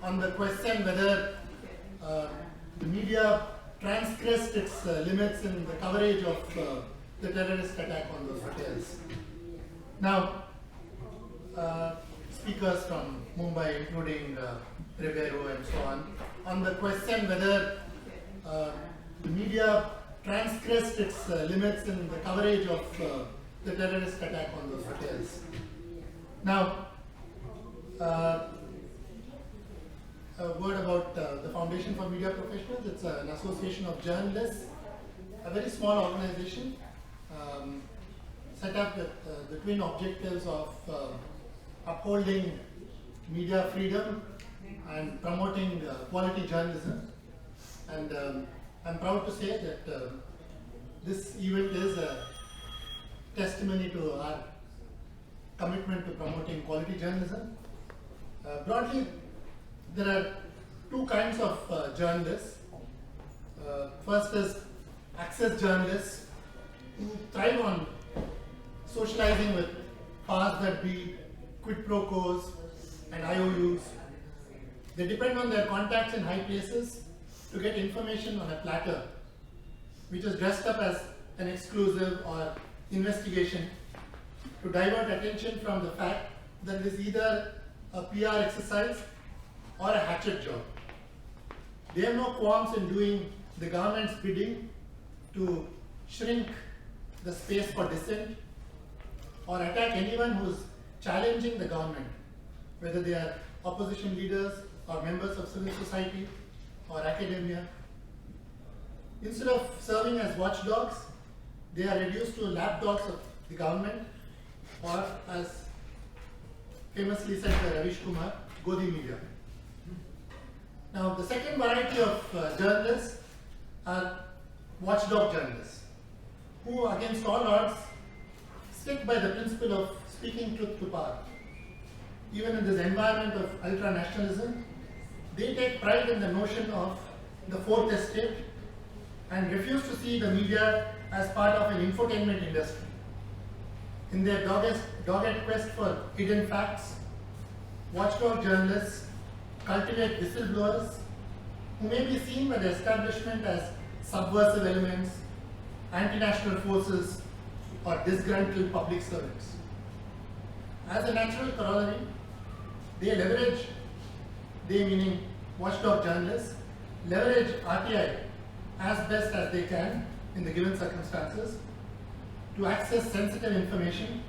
on the question whether the media transgressed its limits in the coverage of the terrorist attack on those hotels. Now, speakers from Mumbai, including Ribeiro and so on the question whether the media transgressed its limits in the coverage of the terrorist attack on those hotels. Now, a word about the Foundation for Media Professionals. It's an association of journalists, a very small organization set up with the twin objectives of upholding media freedom and promoting quality journalism. And I'm proud to say that this event is a testimony to our commitment to promoting quality journalism. Broadly, there are two kinds of journalists. First is access journalists who thrive on socializing with powers that be, quid pro quos and IOUs. They depend on their contacts in high places to get information on a platter, which is dressed up as an exclusive or investigation to divert attention from the fact that it is either a PR exercise or a hatchet job. They have no qualms in doing the government's bidding to shrink the space for dissent or attack anyone who is challenging the government, whether they are opposition leaders or members of civil society or academia. Instead of serving as watchdogs, they are reduced to lapdogs of the government, or as famously said by Ravish Kumar, Godi media. Now, the second variety of journalists are watchdog journalists, who against all odds stick by the principle of speaking truth to power. Even in this environment of ultra-nationalism, they take pride in the notion of the fourth estate and refuse to see the media as part of an infotainment industry. In their dogged quest for hidden facts, watchdog journalists cultivate whistleblowers who may be seen by the establishment as subversive elements, anti-national forces, or disgruntled public servants. As a natural corollary, they meaning watchdog journalists, leverage RTI as best as they can in the given circumstances to access sensitive information.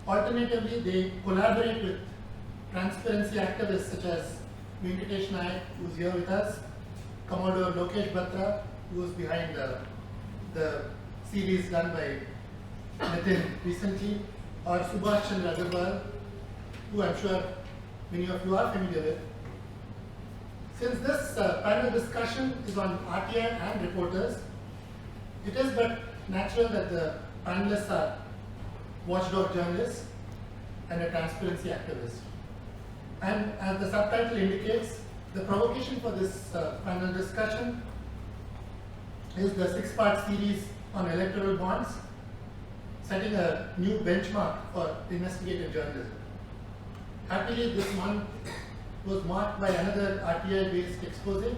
Alternatively, they collaborate with transparency activists such as Venkatesh Nayak, who is here with us, Commodore Lokesh Batra, who is behind the series done by Nitin recently, or Subhash Chandra Agarwal, who I'm sure many of you are familiar with. Since this panel discussion is on RTI and reporters, it is but natural that the panelists are watchdog journalists and a transparency activist. And as the subtitle indicates, the provocation for this panel discussion is the 6-part series on electoral bonds, setting a new benchmark for investigative journalism. Happily, this month was marked by another RTI-based expose,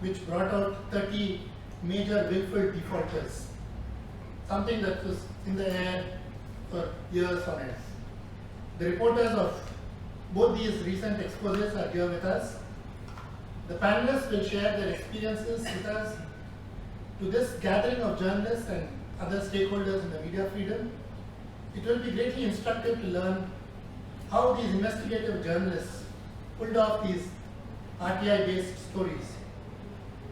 which brought out 30 major willful defaulters, something that was in the air for years on end. The reporters of both these recent exposes are here with us. The panelists will share their experiences with us. To this gathering of journalists and other stakeholders in the media freedom, it will be greatly instructive to learn how these investigative journalists pulled off these RTI-based stories.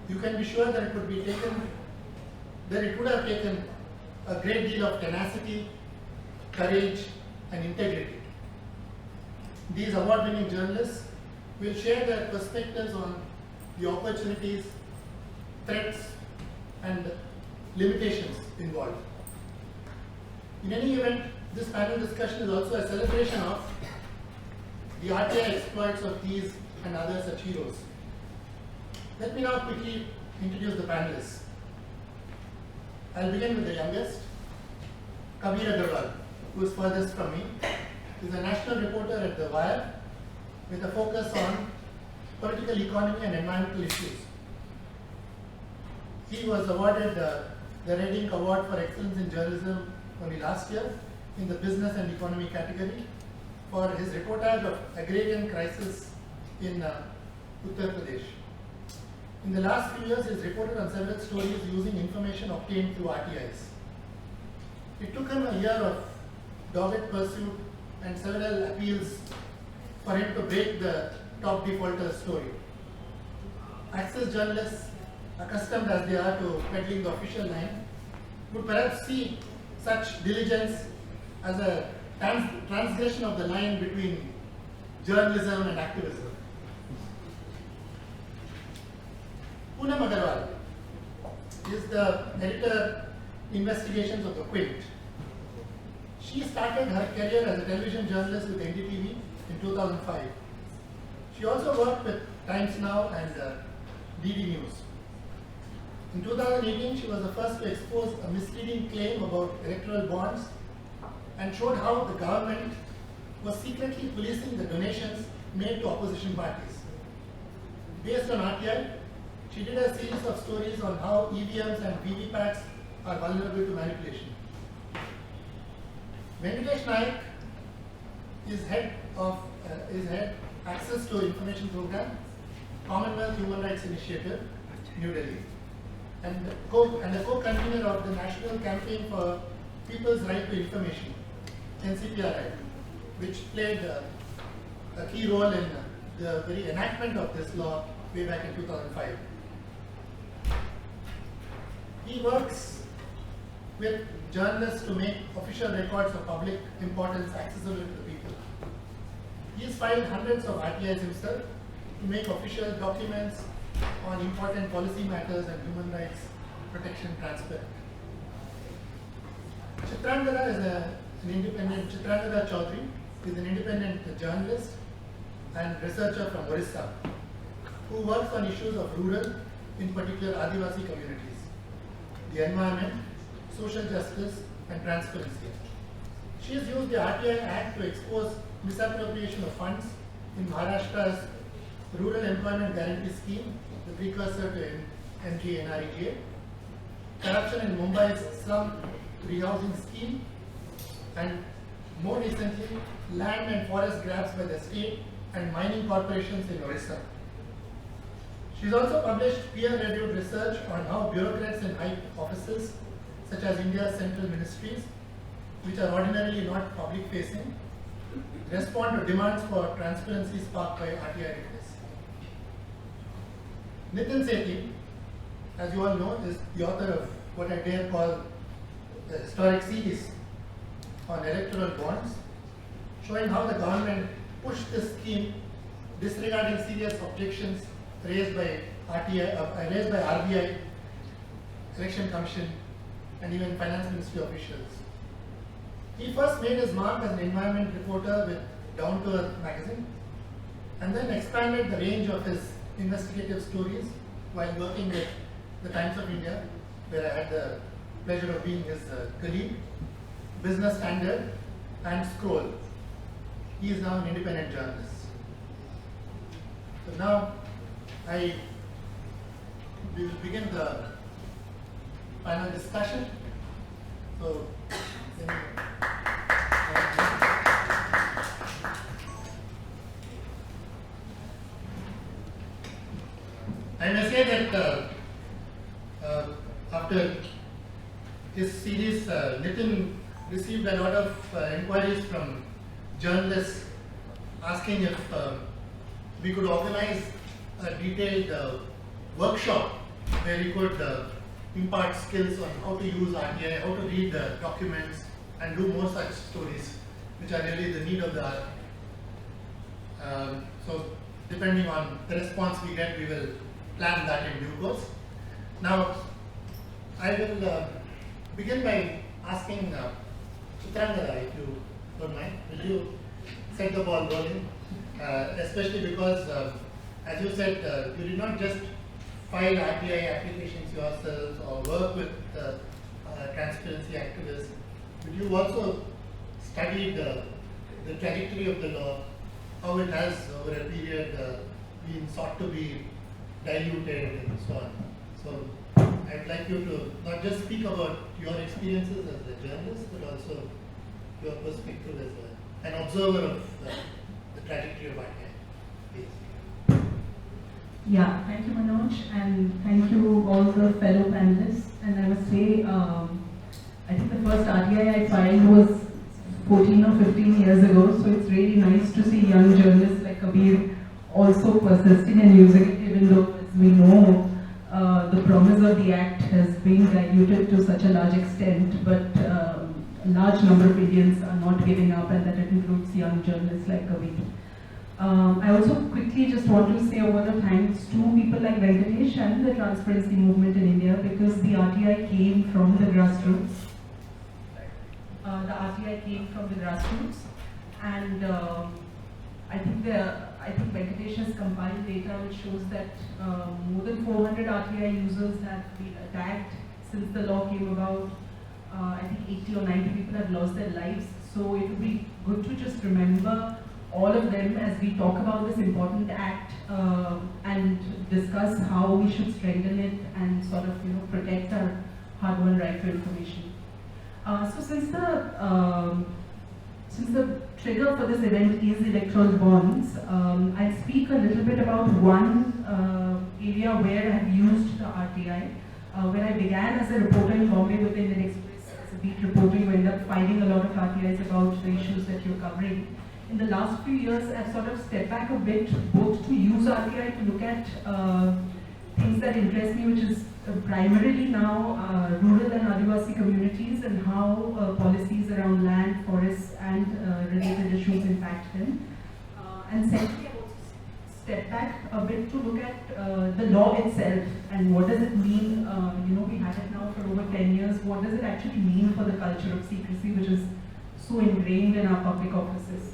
You can be sure that it would have taken a great deal of tenacity, courage, and integrity. These award-winning journalists will share their perspectives on the opportunities, threats, and limitations involved. In any event, this panel discussion is also a celebration of the RTI exploits of these and other such heroes. Let me now quickly introduce the panelists. I'll begin with the youngest, Kabir Agarwal, who is furthest from me. He's a national reporter at The Wire with a focus on political economy and environmental issues. He was awarded the Red Ink Award for Excellence in Journalism only last year in the Business and Economy category for his reportage of agrarian crisis in Uttar Pradesh. In the last few years, he has reported on several stories using information obtained through RTIs. It took him a year of dogged pursuit and several appeals for him to break the top defaulter story. Access journalists, accustomed as they are to peddling the official line, would perhaps see such diligence as a transgression of the line between journalism and activism. Poonam Agarwal is the editor investigations of the Quint. She started her career as a television journalist with NDTV in 2005. She also worked with Times Now and DD News. In 2018, she was the first to expose a misleading claim about electoral bonds and showed how the government was secretly policing the donations made to opposition parties. Based on RTI, she did a series of stories on how EVMs and VVPATs are vulnerable to manipulation. Venkatesh Naik is head Access to Information Program, Commonwealth Human Rights Initiative, New Delhi, and a co-convener of the National Campaign for People's Right to Information, NCPRI, which played a key role in the very enactment of this law way back in 2005. He works with journalists to make official records of public importance accessible to the people. He has filed hundreds of RTIs himself to make official documents on important policy matters and human rights protection transparent. Chitrangada Chaudhary is an independent journalist and researcher from Orissa who works on issues of rural, in particular Adivasi communities, the environment, social justice and transparency. She has used the RTI Act to expose misappropriation of funds in Maharashtra's Rural Employment Guarantee Scheme, the precursor to MGNREGA, corruption in Mumbai's slum rehousing scheme, and more recently, land and forest grabs by the state and mining corporations in Orissa. She's also published peer-reviewed research on how bureaucrats in high offices, such as India's central ministries, which are ordinarily not public-facing, respond to demands for transparency sparked by RTI requests. Nitin Sethi, as you all know, is the author of what I dare call the historic series on electoral bonds, showing how the government pushed this scheme disregarding serious objections raised by RBI, Election Commission, and even Finance Ministry officials. He first made his mark as an environment reporter with Down to Earth magazine, and then expanded the range of his investigative stories while working with the Times of India, where I had the pleasure of being his colleague, Business Standard, and Scroll. He is now an independent journalist. So now we will begin the panel discussion. So, I may say that after this series, Nitin received a lot of inquiries from journalists asking if we could organize a detailed workshop where we could impart skills on how to use RTI, how to read documents, and do more such stories, which are really the need of the hour. So, depending on the response we get, we will plan that in due course. Now, I will begin by asking Chitrangada, if you don't mind, will you set the ball rolling? Especially because, as you said, you did not just file RTI applications yourselves or work with transparency activists, but you also studied the trajectory of the law, how it has over a period been sought to be diluted and so on. So I'd like you to not just speak about your experiences as a journalist, but also your perspective as an observer of the trajectory of RTI. Please. Yeah, thank you Manoj, and thank you all the fellow panelists. And I must say, I think the first RTI I filed was 14 or 15 years ago, so it's really nice to see young journalists like Kabir also persisting and using it, even though, as we know, the promise of the Act has been diluted to such a large extent, but a large number of Indians are not giving up, and that it includes young journalists like Kabir. I also quickly just want to say a word of thanks to people like Venkatesh and the transparency movement in India, because the RTI came from the grassroots. And I think Venkatesh has compiled data which shows that more than 400 RTI users have been attacked since the law came about. I think 80 or 90 people have lost their lives. So it would be good to just remember all of them as we talk about this important act and discuss how we should strengthen it and sort of protect our hard-won right to information. So since the trigger for this event is electoral bonds, I'll speak a little bit about one area where I have used the RTI. When I began as a reporter in Bombay with the Indian Express as a beat reporter, you end up finding a lot of RTIs about the issues that you're covering. In the last few years, I've sort of stepped back a bit, both to use RTI to look at things that interest me, which is primarily now rural and Adivasi communities and how policies around land, forests and related issues impact them. And secondly, I've also stepped back a bit to look at the law itself and what does it mean. We had it now for over 10 years. What does it actually mean for the culture of secrecy, which is so ingrained in our public offices?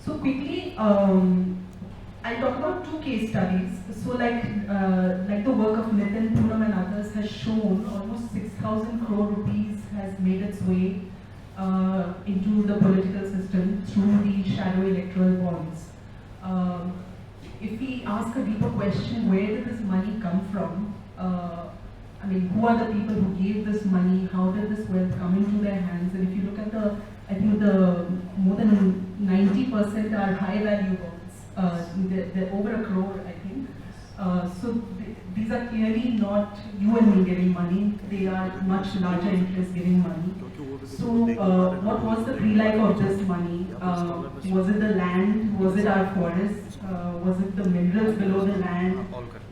So quickly, I'll talk about two case studies. So like the work of Nitin, Poonam and others has shown, almost 6,000 crore rupees has made its way into the political system through the shadow electoral bonds. If we ask a deeper question, where did this money come from? I mean, who are the people who gave this money? How did this wealth come into their hands? And if you look at I think the more than 90% are high value bonds. They're over 1 crore, I think. So these are clearly not you and me giving money. They are much larger interests giving money. So what was the pre-life of this money? Was it the land? Was it our forests? Was it the minerals below the land,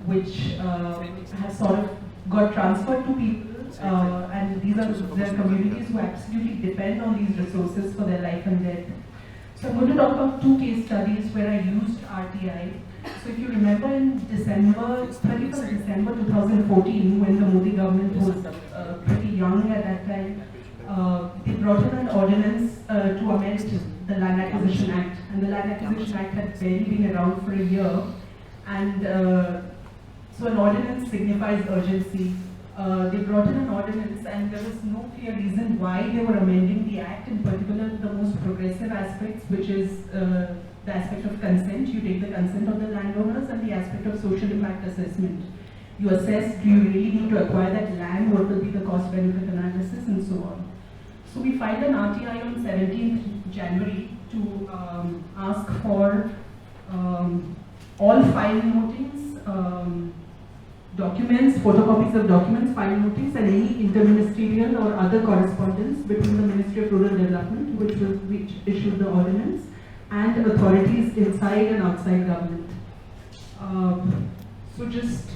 which have sort of got transferred to people? And these are their communities who absolutely depend on these resources for their life and death. So I'm going to talk about two case studies where I used RTI. So if you remember in 31st December 2014, when the Modi government was pretty young at that time, they brought in an ordinance to amend the Land Acquisition Act. And the Land Acquisition Act had barely been around for a year. And so an ordinance signifies urgency. They brought in an ordinance and there was no clear reason why they were amending the act, in particular the most progressive aspects, which is the aspect of consent. You take the consent of the landowners, and the aspect of social impact assessment. You assess, do you really need to acquire that land, what will be the cost benefit analysis, and so on. So we filed an RTI on 17th January to ask for all file notings, documents, photocopies of documents, file notings, and any interministerial or other correspondence between the Ministry of Rural Development, which issued the ordinance, and authorities inside and outside government. So just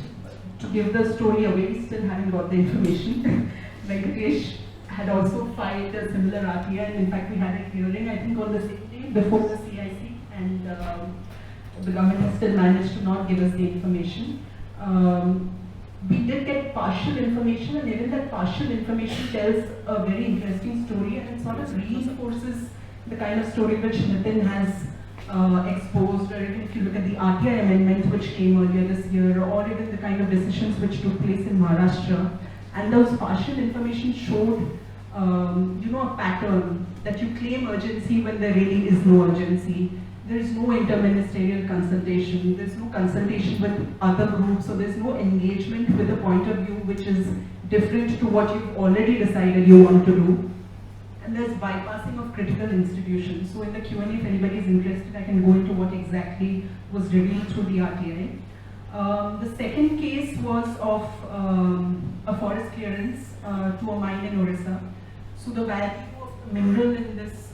to give the story away, we still haven't got the information. Venkatesh had also filed a similar RTI, and in fact we had a hearing, I think on the same day before the CIC, and the government has still managed to not give us the information. We did get partial information, and even that partial information tells a very interesting story, and it sort of reinforces the kind of story which Nitin has exposed, or even if you look at the RTI amendment which came earlier this year, or even the kind of decisions which took place in Maharashtra. And those partial information showed a pattern that you claim urgency when there really is no urgency. there is no interministerial consultation, there's no consultation with other groups, so there's no engagement with a point of view which is different to what you've already decided you want to do. And there's bypassing of critical institutions. So in the Q&A, if anybody is interested, I can go into what exactly was revealed through the RTI. The second case was of a forest clearance to a mine in Orissa. So the value of the mineral in this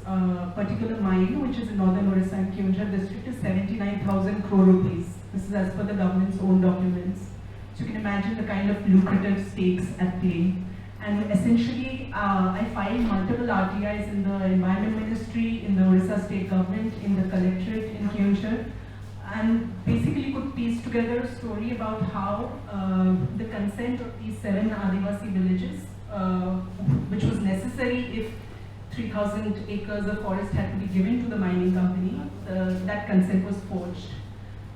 particular mine, which is in northern Orissa and Quint district, is 79,000 crore rupees. This is as per the government's own documents. So you can imagine the kind of lucrative stakes at play. And essentially, I filed multiple RTIs in the Environment Ministry, in the Orissa State Government, in the Collectorate in Quint, and basically could piece together a story about how the consent of these 7 Adivasi villages, which was necessary if 3,000 acres of forest had to be given to the mining company, that consent was forged.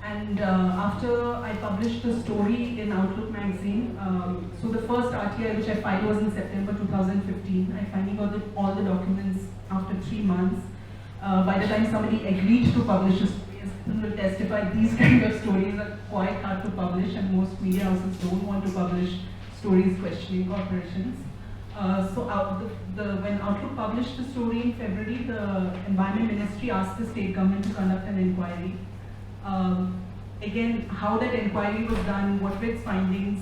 And after I published the story in Outlook magazine, so the first RTI which I filed was in September 2015. I finally got all the documents after 3 months. By the time somebody agreed to publish a story, as people will testify, these kind of stories are quite hard to publish, and most media houses don't want to publish stories questioning corporations. When Outlook published the story in February, the Environment Ministry asked the state government to conduct an inquiry. Again, how that inquiry was done, what were its findings,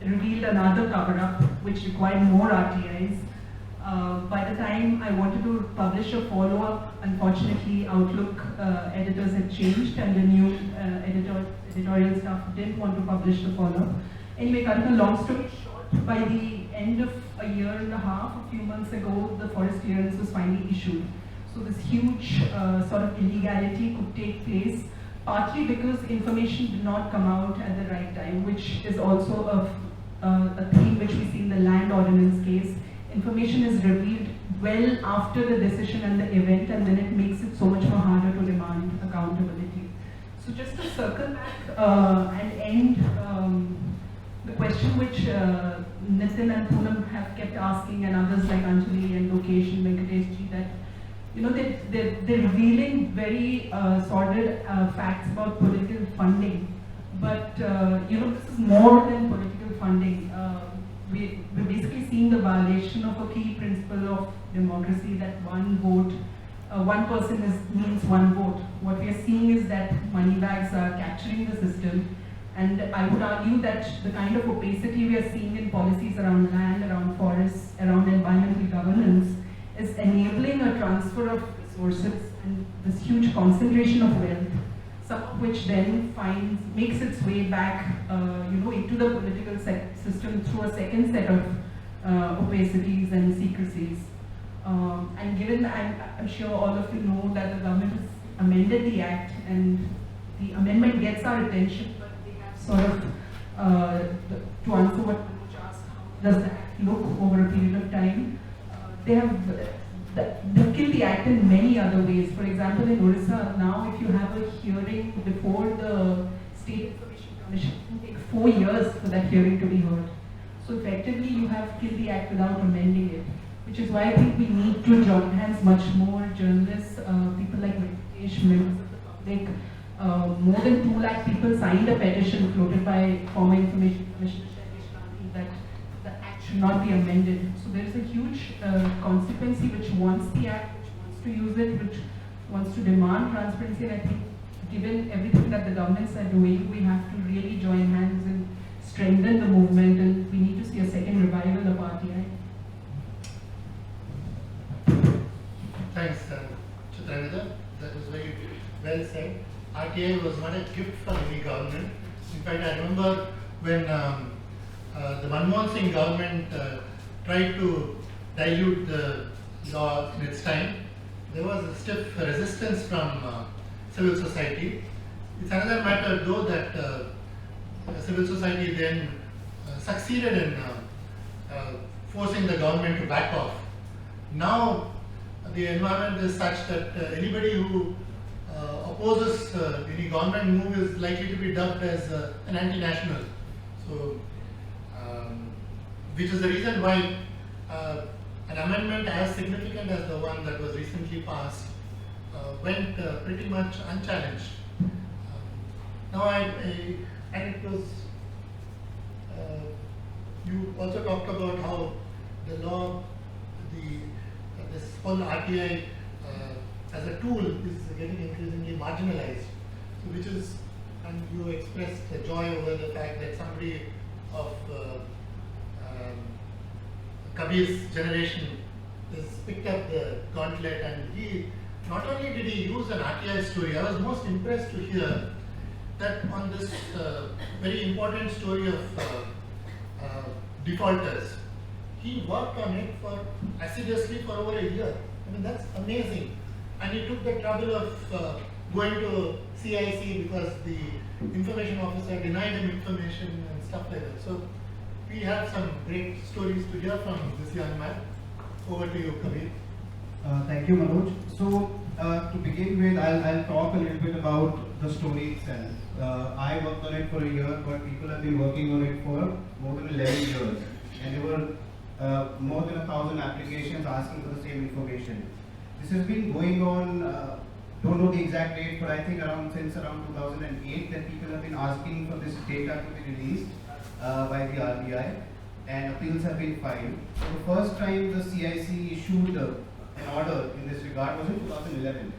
revealed another cover-up which required more RTIs. By the time I wanted to publish a follow-up, unfortunately Outlook editors had changed and the new editorial staff didn't want to publish the follow-up. Anyway, cutting a long story short, by the end of a year and a half, a few months ago, the forest clearance was finally issued. So this huge sort of illegality could take place, partly because information did not come out at the right time, which is also a theme which we see in the land ordinance case. Information is revealed well after the decision and the event, and then it makes it so much more harder to demand accountability. So just to circle back and end the question which Nitin and Poonam have kept asking, and others like Anjali and Lokesh and Venkateshji, that they're revealing very sordid facts about political funding. But this is more than political funding. We're basically seeing the violation of a key principle of democracy, that one vote, one person means one vote. What we are seeing is that money bags are capturing the system. And I would argue that the kind of opacity we are seeing in policies around land, around forests, around environmental governance is enabling a transfer of resources and this huge concentration of wealth, some of which then makes its way back into the political system through a second set of opacities and secrecies. And given that, I'm sure all of you know that the government has amended the Act, and the amendment gets our attention, but they have sort of, to answer what Manoj asked, how does the Act look over a period of time? They've killed the Act in many other ways. For example, in Orissa, now if you have a hearing before the State Information Commission, it can take 4 years for that hearing to be heard. So effectively, you have killed the Act without amending it, which is why I think we need to join hands much more. Journalists, people like Venkatesh, members of the public, more than 2 lakh people signed a petition floated by former Information Commissioner that the Act should not be amended. So there is a huge consequency which wants the Act, which wants to use it, which wants to demand transparency. And I think given everything that the governments are doing, we have to really join hands and strengthen the movement, and we need to see a second revival of RTI. Thanks, Chitrangada. That was very well said. RTI was not a gift for any government. In fact, I remember when the Manmohan Singh government tried to dilute the law in its time, there was a stiff resistance from civil society. It's another matter though that civil society then succeeded in forcing the government to back off. Now the environment is such that anybody who opposes any government move is likely to be dubbed as an anti-national. So, which is the reason why an amendment as significant as the one that was recently passed went pretty much unchallenged. Now and it was, you also talked about how the law, this whole RTI as a tool is getting increasingly marginalized. So which is, and you expressed joy over the fact that somebody of Kabir's generation has picked up the gauntlet, and he not only did he use an RTI story, I was most impressed to hear that on this very important story of defaulters, he worked on it for assiduously for over a year. I mean, that's amazing. And he took the trouble of going to CIC because the information officer denied him information and stuff like that. So we have some great stories to hear from this young man. Over to you, Kabir. Thank you, Manoj. So, to begin with, I'll talk a little bit about the story itself. I worked on it for a year, but people have been working on it for more than 11 years. And there were more than 1,000 applications asking for the same information. This has been going on, don't know the exact date, but I think since around 2008 that people have been asking for this data to be released by the RBI, and appeals have been filed. So the first time the CIC issued an order in this regard was in 2011,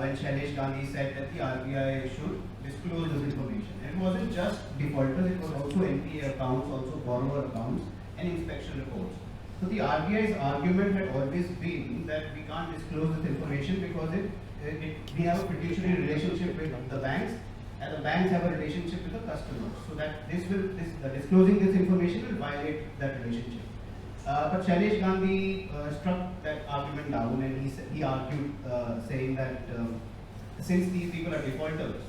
when Shailesh Gandhi said that the RBI should disclose this information. And it wasn't just defaulters, it was also NPA accounts, also borrower accounts, and inspection reports. So the RBI's argument had always been that we can't disclose this information because we have a fiduciary relationship with the banks, and the banks have a relationship with the customers. So that disclosing this information will violate that relationship. But Shailesh Gandhi struck that argument down, and he argued saying that since these people are defaulters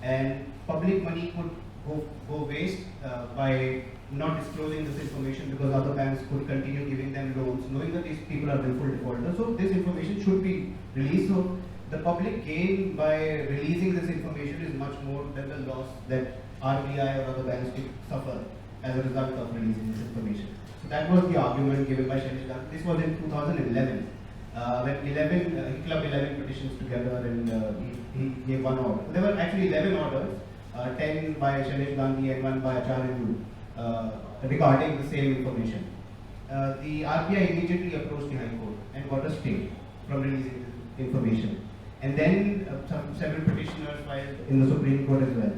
and public money could go waste by not disclosing this information because other banks could continue giving them loans, knowing that these people are willful defaulters. So this information should be released. So the public gain by releasing this information is much more than the loss that RBI or other banks could suffer as a result of releasing this information. So that was the argument given by Shailesh Gandhi. This was in 2011, when he clubbed 11 petitions together, and he gave one order. There were actually 11 orders, 10 by Shailesh Gandhi and 1 by Acharya regarding the same information. The RBI immediately approached the High Court and got a stay from releasing this information. And then several petitioners filed in the Supreme Court as well.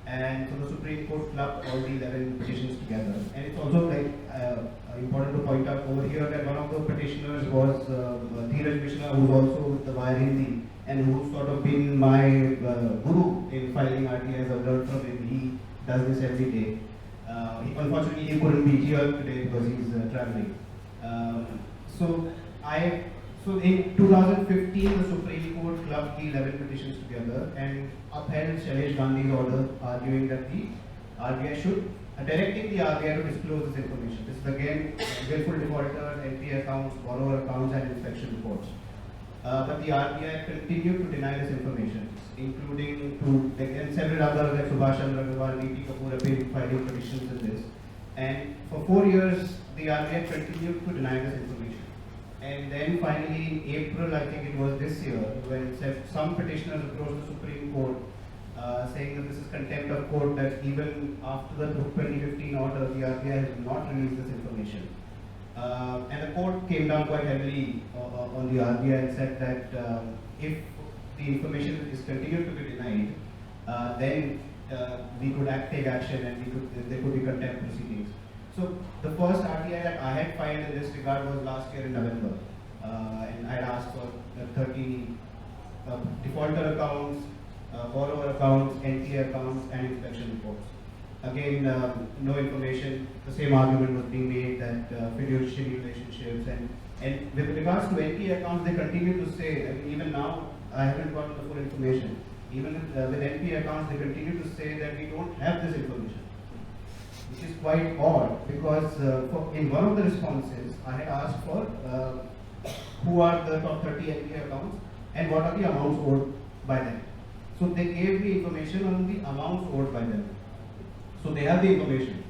And so the Supreme Court clubbed all the 11 petitions together. And it's also important to point out over here that one of the petitioners was Dheeraj Mishra, who was also with the Wire Hindi, and who's sort of been my guru in filing RTIs. I've learned from him. He does this every day. Unfortunately, he couldn't be here today because he's traveling. So in 2015, the Supreme Court clubbed the 11 petitions together and upheld Shailesh Gandhi's order, arguing that the RBI should, directing the RBI to disclose this information. This is again willful defaulter, NPA accounts, borrower accounts, and inspection reports. But the RBI continued to deny this information, including and several others like Subhash Chandra Agarwal, D.P. Kapoor have been filing petitions in this. And for 4 years, the RBI continued to deny this information. And then finally in April, I think it was this year, when some petitioners approached the Supreme Court saying that this is contempt of court, that even after the 2015 order, the RBI has not released this information. And the court came down quite heavily on the RBI and said that if the information is continued to be denied, then we could take action, and there could be contempt proceedings. So the first RTI that I had filed in this regard was last year in November, and I had asked for 30 defaulter accounts, borrower accounts, NPA accounts, and inspection reports. Again, no information. The same argument was being made that fiduciary relationships, and with regards to NPA accounts, they continue to say, I mean, even now I haven't gotten the full information. Even with NPA accounts, they continue to say that we don't have this information, which is quite odd, because in one of the responses, I had asked for who are the top 30 NPA accounts and what are the amounts owed by them. So they gave me information on the amounts owed by them. So they have the information,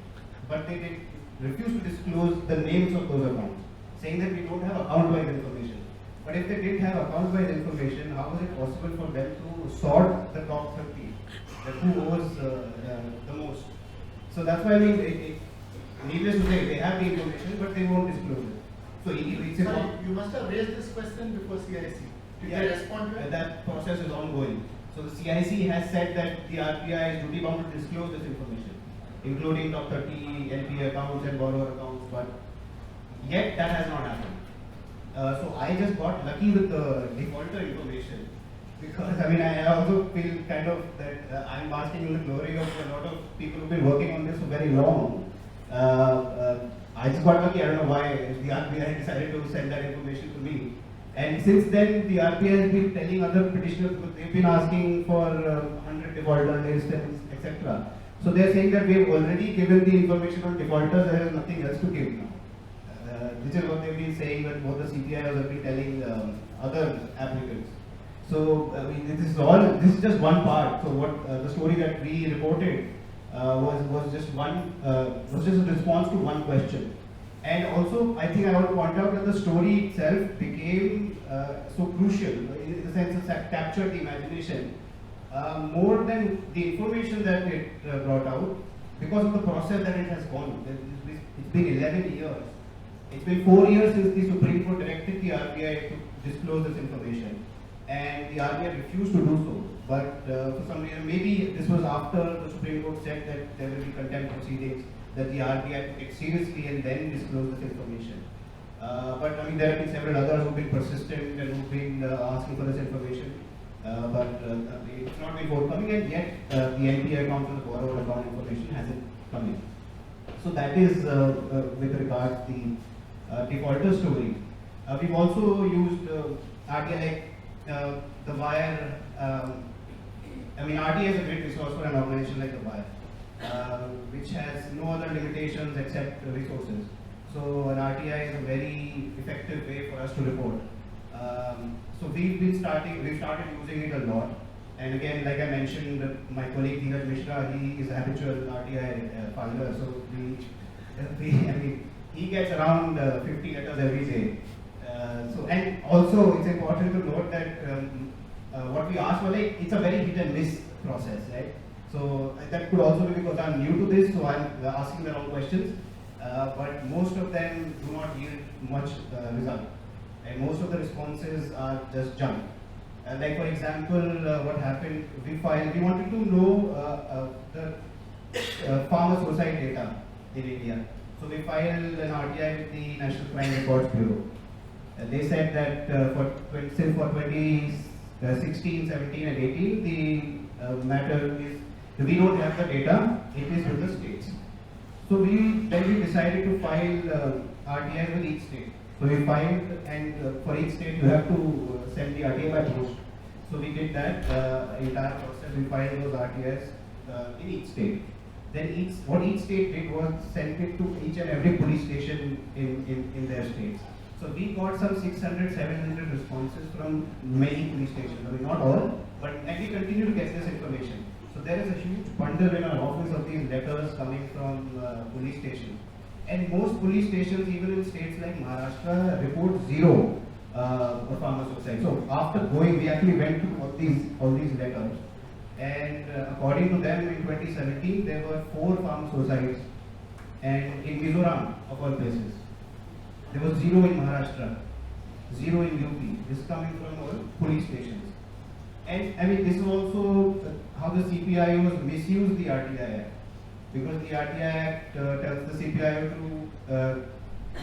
but they refuse to disclose the names of those accounts, saying that we don't have account-wise information. But if they didn't have account-wise information, how was it possible for them to sort the top 30, like who owes the most? So that's why I mean, needless to say, they have the information, but they won't disclose it. So it's a Sorry, you must have raised this question before CIC. Did they respond to it? that process is ongoing. So the CIC has said that the RTI is duty bound to disclose this information, including top 30 NPA accounts and borrower accounts, but yet that has not happened. So I just got lucky with the defaulter information, because I mean I also feel kind of that I'm basking in the glory of a lot of people who've been working on this for very long. I just got lucky. I don't know why the RBI decided to send that information to me. And since then, the RBI has been telling other petitioners, they've been asking for 100 defaulter lists, etc. So they're saying that we've already given the information on defaulters, there is nothing else to give now. Which is what they've been saying, that both the CPIs have been telling other applicants. So I mean, this is just one part. So what the story that we reported was just a response to one question. And also, I think I want to point out that the story itself became so crucial in the sense that captured the imagination more than the information that it brought out, because of the process that it has gone. It's been 11 years. It's been 4 years since the Supreme Court directed the RBI to disclose this information, and the RBI refused to do so. But for some reason, maybe this was after the Supreme Court said that there will be contempt proceedings, that the RBI took it seriously and then disclosed this information. But I mean, there have been several others who've been persistent and who've been asking for this information. But it's not been forthcoming, and yet the NPA account and the borrower account information hasn't come in. So that is with regards to the defaulter story. We've also used RTI, the wire. I mean, RTI is a great resource for an organization like the wire, which has no other limitations except resources. So an RTI is a very effective way for us to report. So we've started using it a lot. And again, like I mentioned, my colleague Dheeraj Mishra, he is a habitual RTI filer. So I mean, he gets around 50 letters every day. And also it's important to note that what we ask for, like, it's a very hit and miss process, right? So that could also be because I'm new to this, so I'm asking the wrong questions. But most of them do not yield much result, and most of the responses are just junk. Like for example, what happened? We wanted to know the farmer suicide data in India. So we filed an RTI with the National Crime Records Bureau. They said that for 2016, 17, and 18, the matter is, we don't have the data, it is with the states. So we decided to file RTIs with each state. So we filed, and for each state you have to send the RTI by post. So we did that entire process. We filed those RTIs in each state. Then what each state did was sent it to each and every police station in their states. So we got some 600, 700 responses from many police stations. I mean, not all, and we continue to get this information. So there is a huge bundle in our office of these letters coming from police stations. And most police stations, even in states like Maharashtra, report zero farmer suicide. So after going, we actually went through all these letters. And according to them, in 2017, there were 4 farmer suicides. And in Mizoram, of all places, there was 0 in Maharashtra, 0 in UP. This is coming from all police stations. And I mean, this is also how the CPIOs misuse the RTI Act. Because the RTI Act tells the CPIO to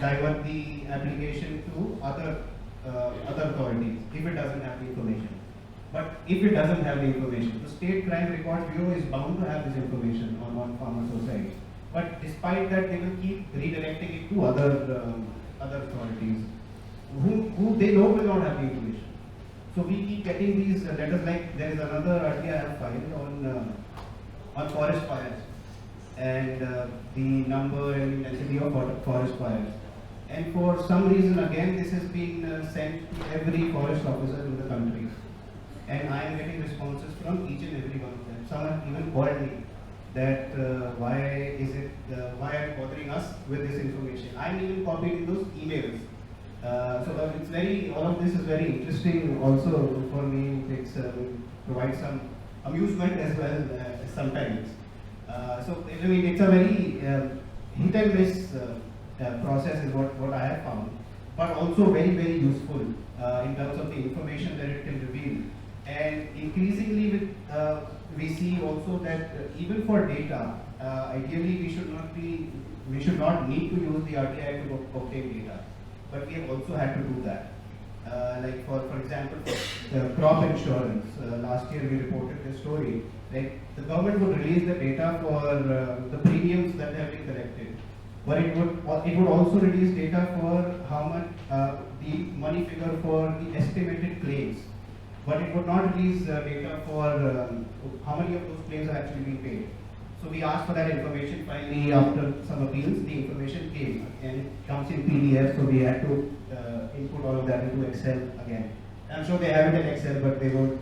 divert the application to other authorities if it doesn't have the information. But if it doesn't have the information, the State Crime Records Bureau is bound to have this information on farmer suicide. But despite that, they will keep redirecting it to other authorities who they know will not have the information. So we keep getting these letters. Like there is another RTI I have filed on forest fires, and the number and intensity of forest fires. And for some reason, again, this has been sent to every forest officer in the country. And I am getting responses from each and every one of them. Some have even called me that why are you bothering us with this information? I'm even copied in those emails. It's very, all of this is very interesting also for me. It provides some amusement as well sometimes. I mean, it's a very hit and miss process is what I have found, but also very, very useful in terms of the information that it can reveal. And increasingly we see also that even for data, ideally we should not need to use the RTI to obtain data, but we have also had to do that. Like for example, crop insurance, last year we reported a story, like the government would release the data for the premiums that have been collected, but it would also release data for how much the money figure for the estimated claims, but it would not release data for how many of those claims are actually being paid. So we asked for that information. Finally, after some appeals, the information came and it comes in PDF. So we had to input all of that into Excel again. I'm sure they have it in Excel, but they won't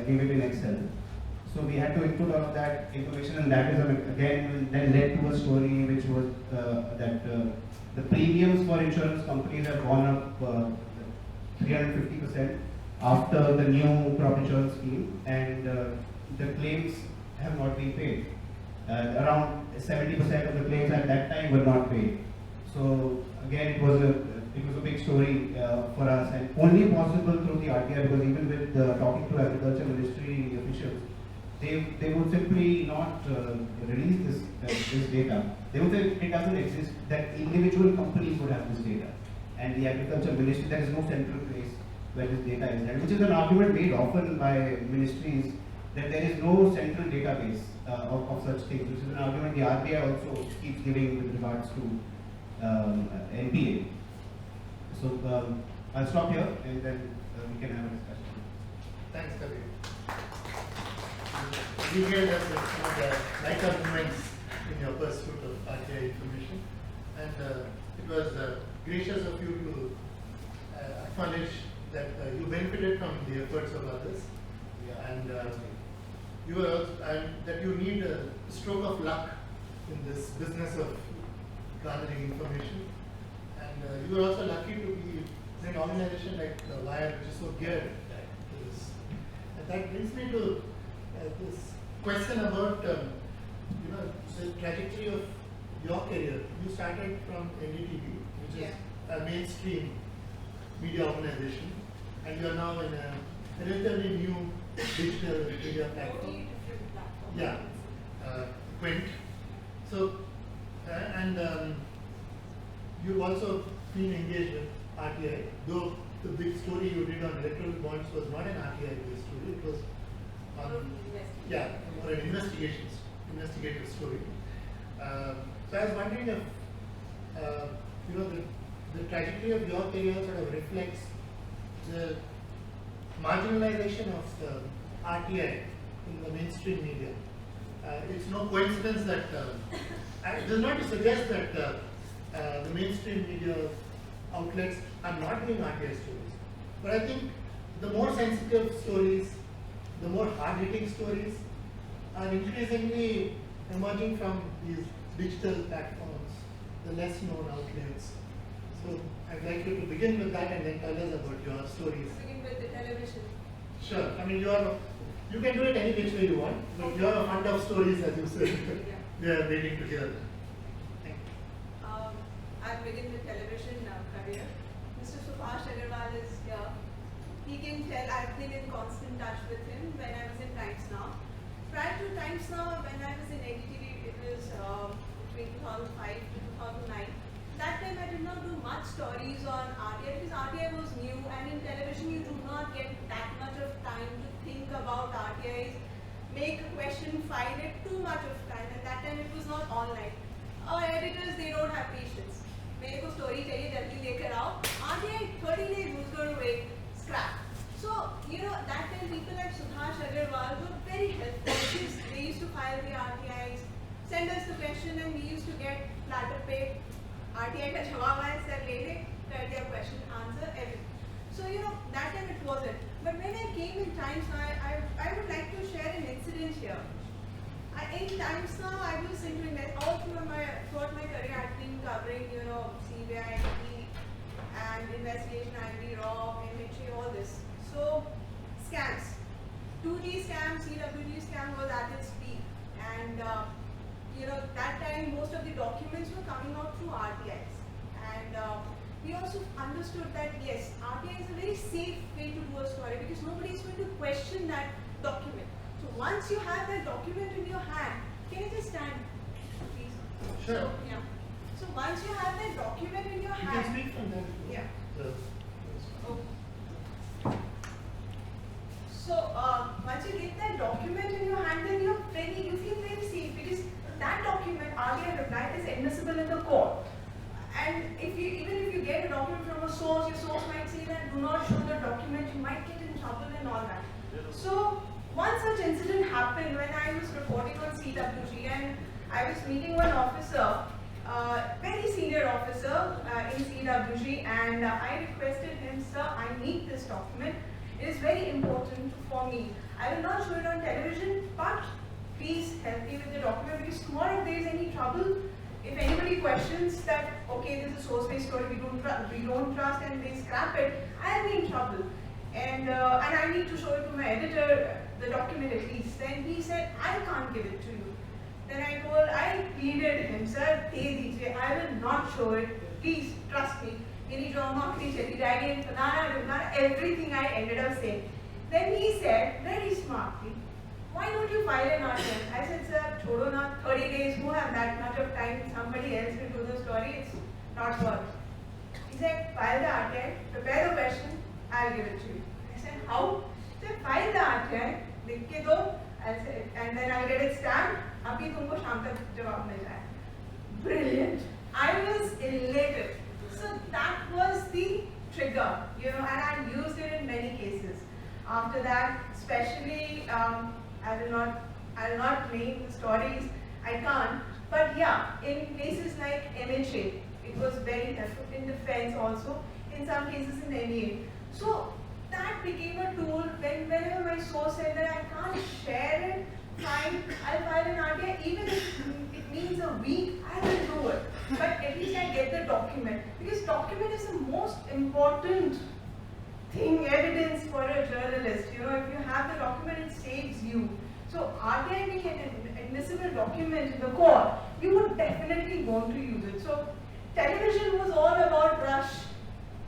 give it in Excel. So we had to input all of that information, and that is again then led to a story which was that the premiums for insurance companies have gone up 350% after the new crop insurance scheme, and the claims have not been paid. Around 70% of the claims at that time were not paid. So again, it was a big story for us, and only possible through the RTI, because even with talking to agriculture ministry officials, they would simply not release this data. They would say it doesn't exist, that individual companies would have this data, and the agriculture ministry, there is no central place where this data is held, which is an argument made often by ministries, that there is no central database of such things, which is an argument the RBI also keeps giving with regards to NPA. So I'll stop here and then we can have a discussion. Thanks, Kabir. You gave us some of the lighter moments in your pursuit of RTI information, and it was gracious of you to acknowledge that you benefited from the efforts of others, and you were also, that you need a stroke of luck in this business of gathering information, and you were also lucky to be in an organization like Wire, which is so geared to this. And that brings me to this question about the trajectory of your career. You started from NDTV, which is a mainstream media organization, and you are now in a relatively new digital media platform. Yeah, Quint. So, you've also been engaged with RTI, though the big story you did on electoral bonds was not an RTI-based story, it was more an investigative story. So I was wondering if the trajectory of your career sort of reflects the marginalization of the RTI in the mainstream media. It's no coincidence that it is not to suggest that the mainstream media outlets are not doing RTI stories, but I think the more sensitive stories, the more hard-hitting stories are increasingly emerging from these digital platforms, the less known outlets. So I'd like you to begin with that and then tell us about your stories. Begin with the television. Sure. I mean, you can do it any which way you want, but you are a fund of stories, as you said. We are waiting to hear them. Thank you. I'll begin with television career. Mr. Subhash Agarwal is here. He can tell I've been in constant touch with him when I was in Times Now. Prior to Times Now, when I was in NDTV, it was between 2005 to 2009. That time I did not do much stories on RTI because RTI was new, and in television you do not get that much of time to think about RTIs, make a question, file it, too much of time, and that time it was not online. Our editors, they don't have patience. मेरे को story चाहिए जल्दी लेकर आओ. RTI 30 days was going to wait, scrap. So that time people like Subhash Agarwal were very helpful because they used to file the RTIs, send us the question, and we used to get platter paid. RTI का जवाब आया, sir ले ले, कर दिया question, answer, everything. So that time it wasn't. But when I came in Times Now, I would like to share an incident here. In Times Now, I was into all throughout my career, I've been covering CBI, and investigation ID, ROC, MHA, all this. So, scams. 2G scam, CWG scam was at its peak, and that time most of the documents were coming out through RTIs, and we also understood that yes, RTI is a very safe way to do a story because nobody is going to question that document. So once you have that document in your hand, can you just stand, please? Sure. So, yeah. So once you have that document in your You hand, can speak from there. yeah. The- Okay. So once you get that document in your hand, then you feel very safe because that document, RTI reply, is admissible in the court. And even if you get a document from a source, your source might say that do not show the document, you might get in trouble and all that. So one such incident happened when I was reporting on CWG, and I was meeting one officer, very senior officer in CWG, and I requested him, sir, I need this document. It is very important for me. I will not show it on television, but please help me with the document because tomorrow if there is any trouble, if anybody questions that, okay, this is a source-based story, we don't trust and they scrap it, I'll be in trouble. And I need to show it to my editor, the document at least. Then he said, I can't give it to you. Then I pleaded him, sir, de dijiye, I will not show it. Please trust me. Everything I ended up saying. Then he said, very smartly, why don't you file an RTI? I said, sir, chodo na, 30 days, who have that much of time? Somebody else will do the story, it's not worth. He said, file the RTI, prepare the question, I'll give it to you. I said, how? He said, file the RTI, likh ke do, and then I'll get it stamped, abhi tumko shaam tak jawab mil jayega. Brilliant. I was elated. So that was the trigger, and I used it in many cases. After that, especially, I will not name the stories, I can't, but yeah, in cases like MHA, it was very helpful in defense also, in some cases in NEA. So that became a tool whenever my source said that I can't share it, fine, I'll file an RTI, even if it means a week, I will do it. But at least I get the document, because document is the most important thing, evidence for a journalist. If you have the document, it saves you. So RTI being an admissible document in the court, you would definitely want to use it. So television was all about rush.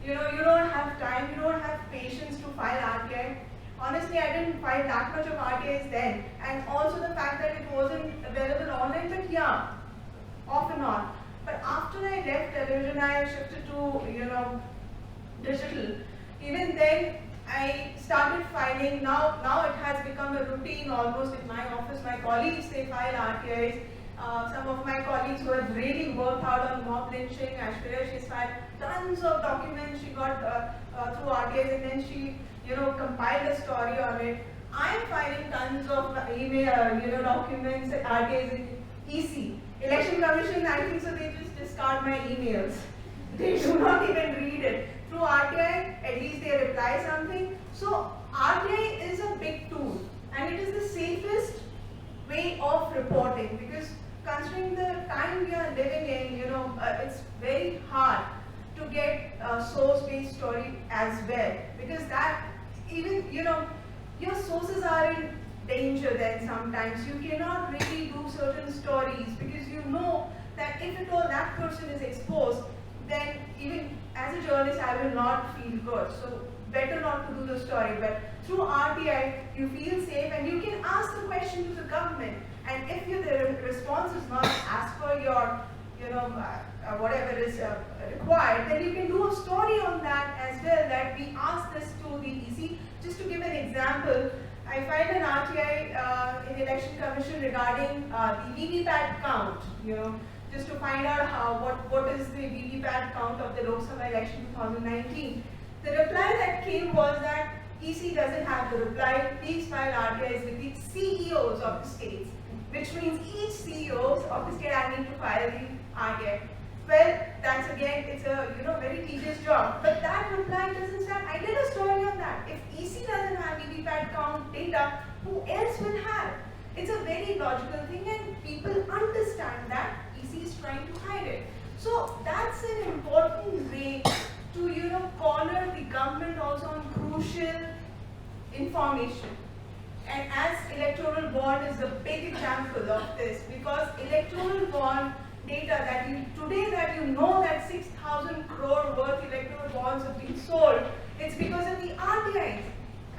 You don't have time, you don't have patience to file RTI. Honestly, I didn't file that much of RTIs then. And also the fact that it wasn't available online, but yeah, off and on. But after I left television, I shifted to, digital. Even then, I started filing. Now it has become a routine almost in my office. My colleagues, they file RTIs. Some of my colleagues who have really worked hard on mob lynching, Ashwarya, she's filed tons of documents she got through RTIs, and then she, compiled a story on it. I'm filing tons of email, documents, RTIs in EC. Election Commission, I think so they just discard my emails. They do not even read it. Through RTI, at least they reply something. So RTI is a big tool, and it is the safest way of reporting, because considering the time we are living in, it's very hard to get a source-based story as well, because that even, your sources are in danger then sometimes. You cannot really do certain stories because you know that if at all that person is exposed, then even as a journalist I will not feel good. So better not to do the story. But through RTI you feel safe and you can ask the question to the government. And if the response is not as per your, whatever is required, then you can do a story on that as well, that we ask this to the EC. Just to give an example, I filed an RTI in Election Commission regarding the VVPAT count, just to find out what is the VVPAT count of the Lok Sabha election 2019. The reply that came was that EC doesn't have the reply, please file RTIs with the CEOs of the states, which means each CEO of the state I need to file the RTI. Well, that's again, it's a very tedious job, but that reply doesn't stand. I did a story on that. If EC doesn't have VVPAT count data, who else will have? It's a very logical thing, and people understand that EC is trying to hide it. So that's an important way to corner the government also on crucial information. And as electoral bond is a big example of this, because electoral bond data that you know that 6,000 crore worth electoral bonds have been sold, it's because of the RTIs.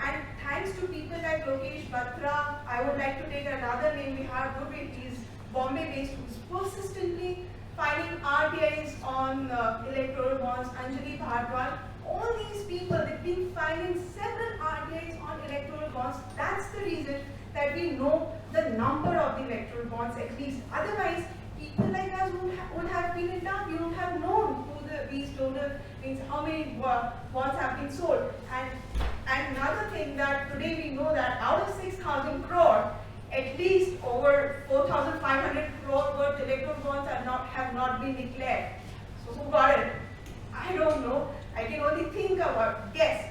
And thanks to people like Lokesh Batra, I would like to take another name, Vihar Dubey, he's Bombay-based, who's persistently finding RTIs on electoral bonds, Anjali Bhardwaj. All these people, they've been finding several RTIs on electoral bonds. That's the reason that we know the number of the electoral bonds at least. Otherwise, people like us would have been in doubt. You would have known who these donors means, how many bonds have been sold. And another thing that today we know that out of 6,000 crore, at least over 4,500 crore worth electoral bonds have not been declared. So who got it? I don't know. I can only think about, guess.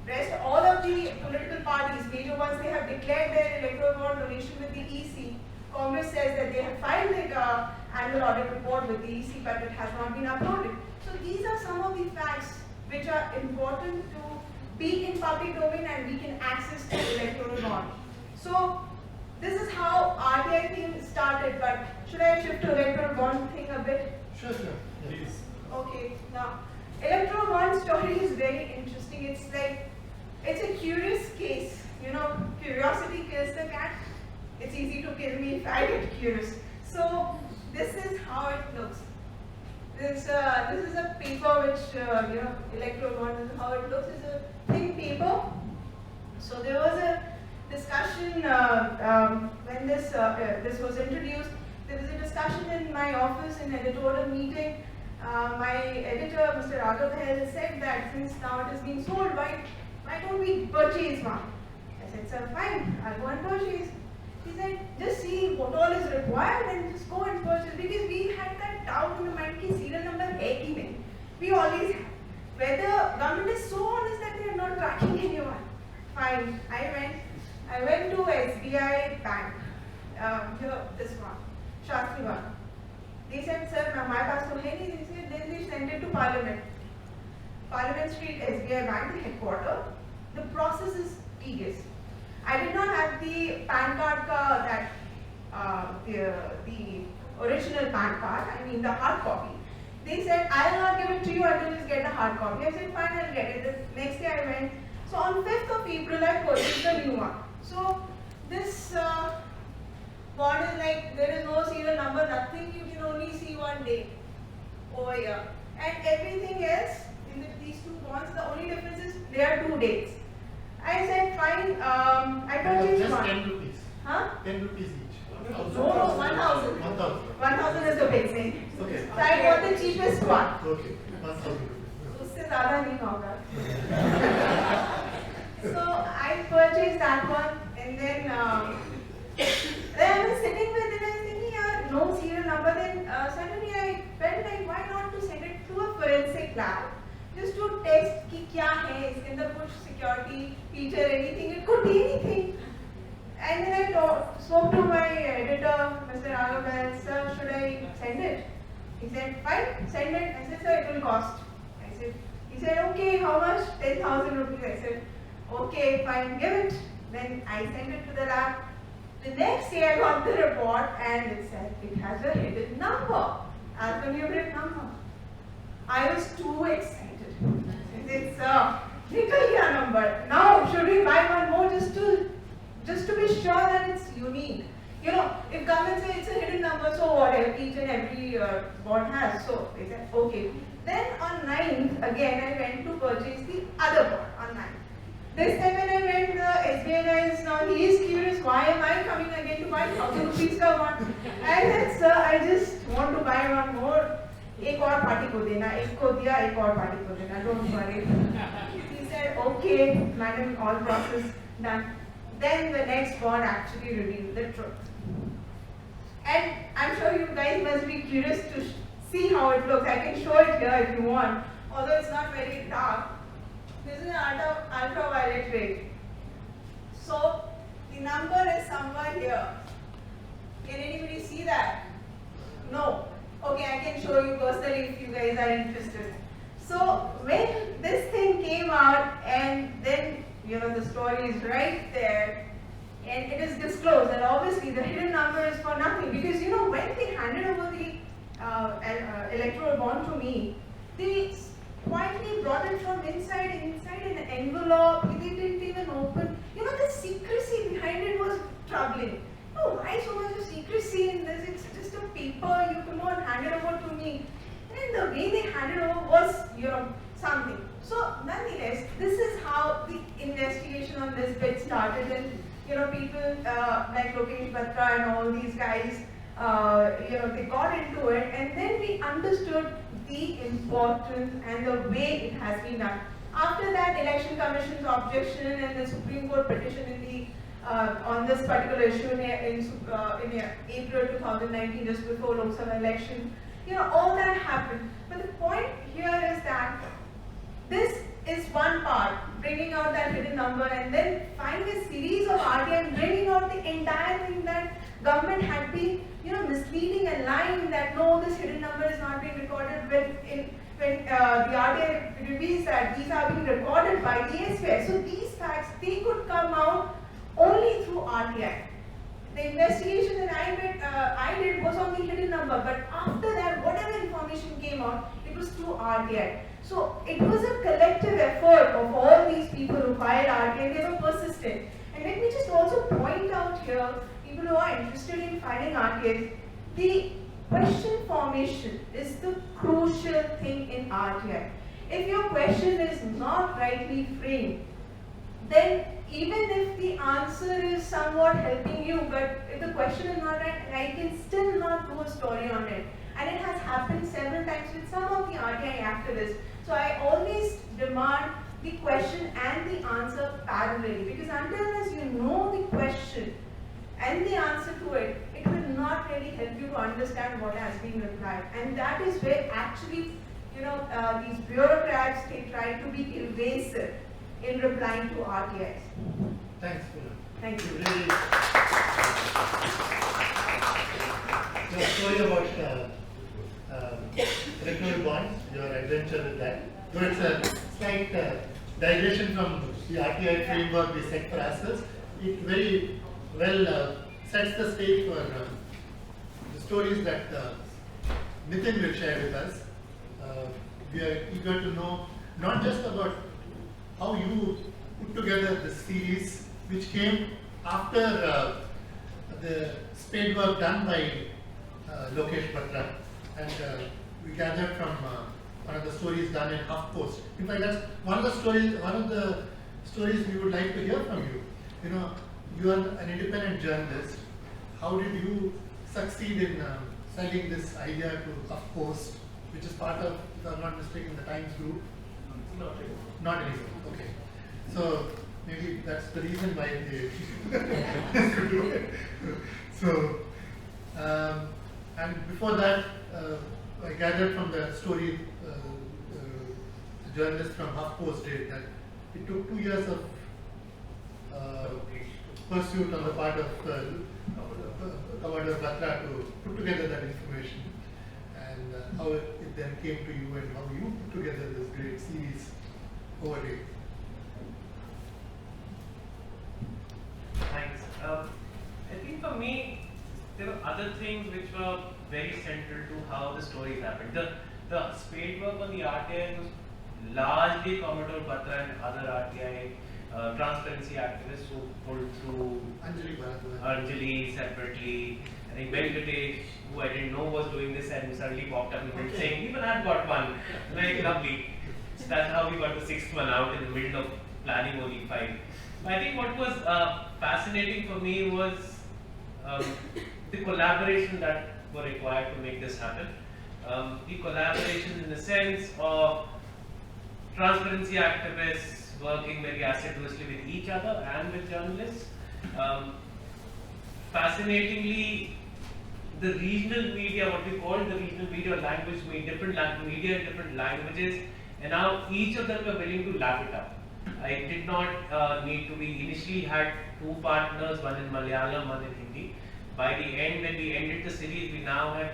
Rest, all of the political parties, major ones, they have declared their electoral bond donation with the EC. Congress says that they have filed their annual audit report with the EC, but it has not been uploaded. So these are some of the facts which are important to be in public domain and we can access the electoral bond. So this is how RTI thing started, but should I shift to electoral bond thing a bit? Sure. Please. Okay, now electoral bond story is very interesting. It's a curious case. Curiosity kills the cat. It's easy to kill me if I get curious. So this is how it looks. This is a paper which electoral bond is how it looks. It's a thin paper. So there was a discussion when this was introduced. There was a discussion in my office in editorial meeting. My editor, Mr. Raghav, has said that since now it is being sold, why don't we purchase one? I said, sir, fine, I'll go and purchase. He said, just see what all is required and just go and purchase, because we had that doubt in the mind ki serial number hai ki nahi. We always have. Whether government is so honest that they are not tracking anyone. Fine, I went to SBI Bank, this one, Shastri one. They said, sir, my pass to hai nahi. They said, then they sent it to Parliament. Parliament Street, SBI Bank, the headquarters. The process is tedious. I did not have the PAN card the original PAN card, I mean the hard copy. They said, I will not give it to you until you get the hard copy. I said, fine, I'll get it. The next day I went. So on 5th of April, I purchased the new one. So this bond is like, there is no serial number, nothing, you can only see one date over here. And everything else, in these two bonds, the only difference is there are 2 dates. I said, fine, I purchased Just one. 10 rupees. Huh? 10 rupees each. No, 1,000. 1,000. 1,000 is the big thing. Okay. So I got the cheapest one. Okay. 1,000 rupees. उससे ज़्यादा नहीं होगा. So I purchased that one, and then I was sitting with it and I was thinking, yeah, no serial number. Then suddenly I felt like, why not to send it to a forensic lab, just to test कि क्या है इसके अंदर, कुछ security feature, anything. It could be anything. And then I spoke to my editor, Mr. Raghav, and sir, should I send it? He said, fine, send it. I said, sir, it will cost. He said, okay, how much? 10,000 rupees. I said, okay, fine, give it. Then I sent it to the lab. The next day I got the report and it said it has a hidden number, alphanumeric number. I was too excited. It's a little number. Now, should we buy one more just to be sure that it's unique? If government says it's a hidden number, so whatever, each and every bond has. So they said, okay. Then on 9th, again, I went to purchase the other bond on 9th. This time when I went, the SBI guy is now, he is curious, why am I coming again to buy 1,000 rupees ka one? I said, sir, I just want to buy one more. एक और party को देना, एक को दिया, एक और party को देना, don't worry. He said, okay, madam, all process done. Then the next bond actually revealed the truth. And I'm sure you guys must be curious to see how it looks. I can show it here if you want, although it's not very dark. This is an ultraviolet ray. So the number is somewhere here. Can anybody see that? No. Okay, I can show you personally if you guys are interested. So when this thing came out, and then the story is right there, and it is disclosed, and obviously the hidden number is for nothing, because when they handed over the electoral bond to me, they quietly brought it from inside an envelope. They didn't even open. The secrecy behind it was troubling. Why so much of secrecy in this? It's just a paper. You come on, hand it over to me. And the way they handed over was, something. So nonetheless, this is how the investigation on this bit started, and people like Lokesh Batra and all these guys, they got into it, and then we understood the importance and the way it has been done. After that, Election Commission's objection and the Supreme Court petition in the on this particular issue in April 2019, just before Lok Sabha election, all that happened. But the point here is that this is one part, bringing out that hidden number, and then finding a series of RTI and bringing out the entire thing that government had been, misleading and lying that no, this hidden number is not being recorded. When the RTI reveals that these are being recorded by the SVI. So these facts, they could come out only through RTI. The investigation that I did was on the hidden number, but after that, whatever information came out, it was through RTI. So it was a collective effort of all these people who filed RTI. They were persistent. And let me just also point out here, people who are interested in filing RTIs, the question formation is the crucial thing in RTI. If your question is not rightly framed, then even if the answer is somewhat helping you, but if the question is not right, I can still not do a story on it. And it has happened several times with some of the RTI activists. So I always demand the question and the answer parallelly, because until as you know the question and the answer to it, it will not really help you to understand what has been replied. And that is where actually, these bureaucrats, they try to be evasive in replying to RTIs. Thanks, Pooja. Thank you. Really, your story about electoral bonds, your adventure with that, though it's a slight digression from the RTI framework we set for ourselves, it very well sets the stage for the stories that Nitin will share with us. We are eager to know not just about how you put together this series, which came after the spade work done by Lokesh Batra, and we gathered from one of the stories done in HuffPost. In fact, that's one of the stories we would like to hear from you. You are an independent journalist. How did you succeed in selling this idea to HuffPost, which is part of, if I'm not mistaken, the Times Group? Not anymore. Okay. So maybe that's the reason why they could do it. So, and before that, I gathered from the story the journalist from HuffPost did that it took 2 years of pursuit on the part of Commander Batra to put together that information, and how it then came to you and how you put together this great series over days. Thanks. I think for me, there were other things which were very central to how the stories happened. The spade work on the RTI was largely Commodore Batra and other RTI transparency activists who pulled through Anjali separately. I think Venkatesh, who I didn't know was doing this, and suddenly popped up and saying, even I've got one. Like, lovely. So that's how we got the sixth one out in the middle of planning only 5. I think what was fascinating for me was the collaboration that were required to make this happen. The collaboration in the sense of transparency activists working very assiduously with each other and with journalists. Fascinatingly, the regional media, what we call the regional media language, different media in different languages, and now each of them were willing to lap it up. I did not need to be, initially had 2 partners, one in Malayalam, one in Hindi. By the end, when we ended the series, we now have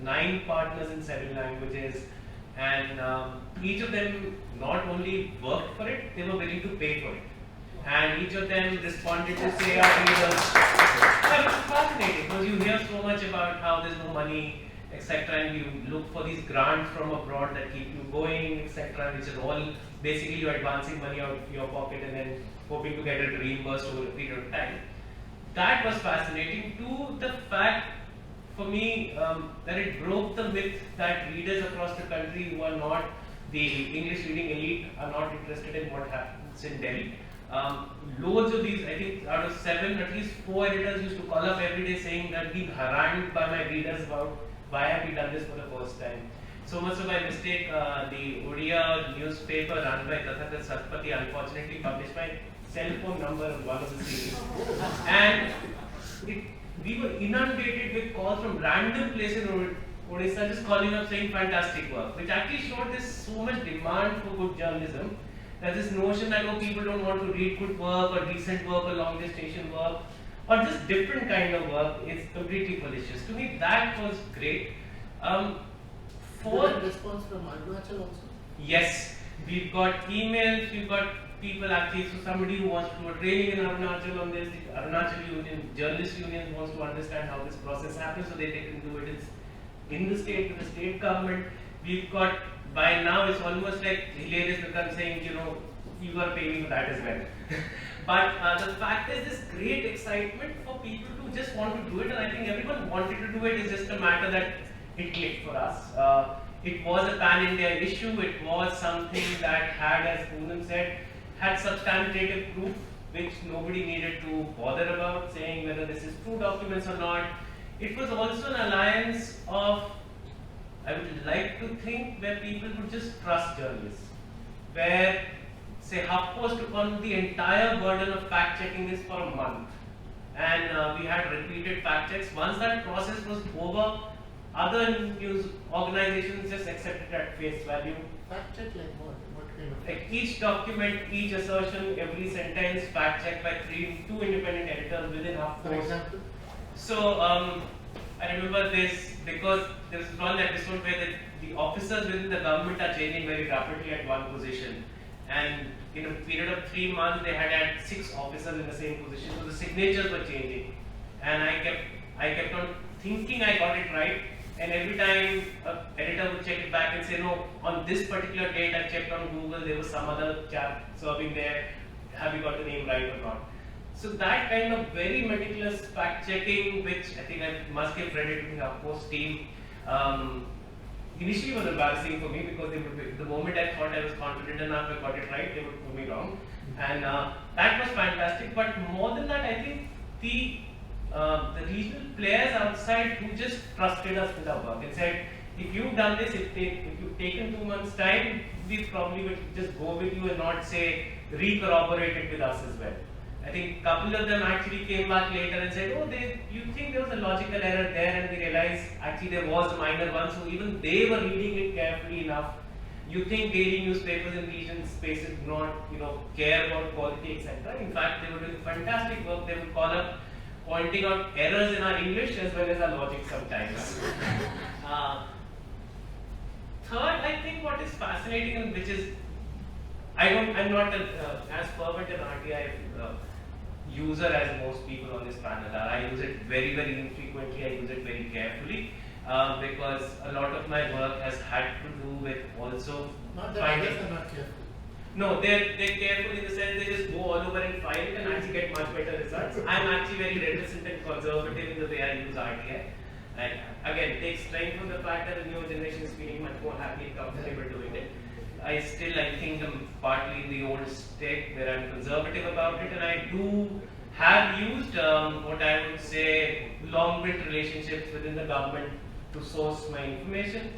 9 partners in 7 languages, and each of them not only worked for it, they were willing to pay for it. And each of them responded to say our readers. Well, it's fascinating because you hear so much about how there's no money, etc. And you look for these grants from abroad that keep you going, etc. Which is all basically you're advancing money out of your pocket and then hoping to get it reimbursed over a period of time. That was fascinating. To the fact for me that it broke the myth that readers across the country who are not the English reading elite are not interested in what happens in Delhi. Loads of these, I think out of 7, at least 4 editors used to call up every day saying that being harangued by my readers about why have we done this for the first time. So much so by mistake, the Odia newspaper run by Tathagat Satpathy unfortunately published my cell phone number on one of the series. And we were inundated with calls from random places in Odisha just calling up saying fantastic work, which actually showed there's so much demand for good journalism. There's this notion that people don't want to read good work or decent work or long gestation work or just different kind of work is completely fallacious. To me, that was great. For response from Arunachal also? Yes, we've got emails, we've got people actually, so somebody who wants to do a training in Arunachal on this, the Arunachal Union, Journalist Union wants to understand how this process happens so they can do it in the state, with the state government. We've got, by now it's almost like hilarious because saying, you got to pay me for that as well. But the fact is this great excitement for people to just want to do it, and I think everyone wanted to do it. It's just a matter that it clicked for us. It was a pan-India issue. It was something that had, as Poonam said, had substantive proof which nobody needed to bother about, saying whether this is true documents or not. It was also an alliance of, I would like to think, where people would just trust journalists, where, say, HuffPost took on the entire burden of fact-checking this for a month, and we had repeated fact checks. Once that process was over, other news organizations just accepted at face value. Fact check like what? What kind of? Like each document, each assertion, every sentence, fact checked by 2 independent editors within HuffPost. For example? So I remember this because there was one episode where the officers within the government are changing very rapidly at one position, and in a period of 3 months they had 6 officers in the same position, so the signatures were changing, and I kept on thinking I got it right, and every time an editor would check it back and say, no, on this particular date I checked on Google, there was some other chap serving there, have you got the name right or not? So that kind of very meticulous fact checking, which I think I must give credit to the HuffPost team, initially was embarrassing for me because they would, the moment I thought I was confident enough I got it right, they would prove me wrong, and that was fantastic. But more than that, I think the regional players outside who just trusted us with our work and said, if you've done this, if you've taken 2 months' time, we probably would just go with you and not say re-corroborate it with us as well. I think a couple of them actually came back later and said, oh, you think there was a logical error there, and they realized actually there was a minor one, so even they were reading it carefully enough. You think daily newspapers in regional spaces do not, care about quality, etc. In fact, they were doing fantastic work. They would call up, pointing out errors in our English as well as our logic sometimes. Third, I think what is fascinating, and which is, I'm not as fervent an RTI user as most people on this panel are. I use it very, very infrequently. I use it very carefully because a lot of my work has had to do with also Not that finding. others are not careful. No, they're careful in the sense they just go all over and file it and actually get much better results. I'm actually very reticent and conservative in the way I use RTI. And again, it takes strength from the fact that the newer generation is feeling much more happy and comfortable doing it. I think I'm partly in the old state where I'm conservative about it, and I do have used what I would say long-bit relationships within the government to source my information.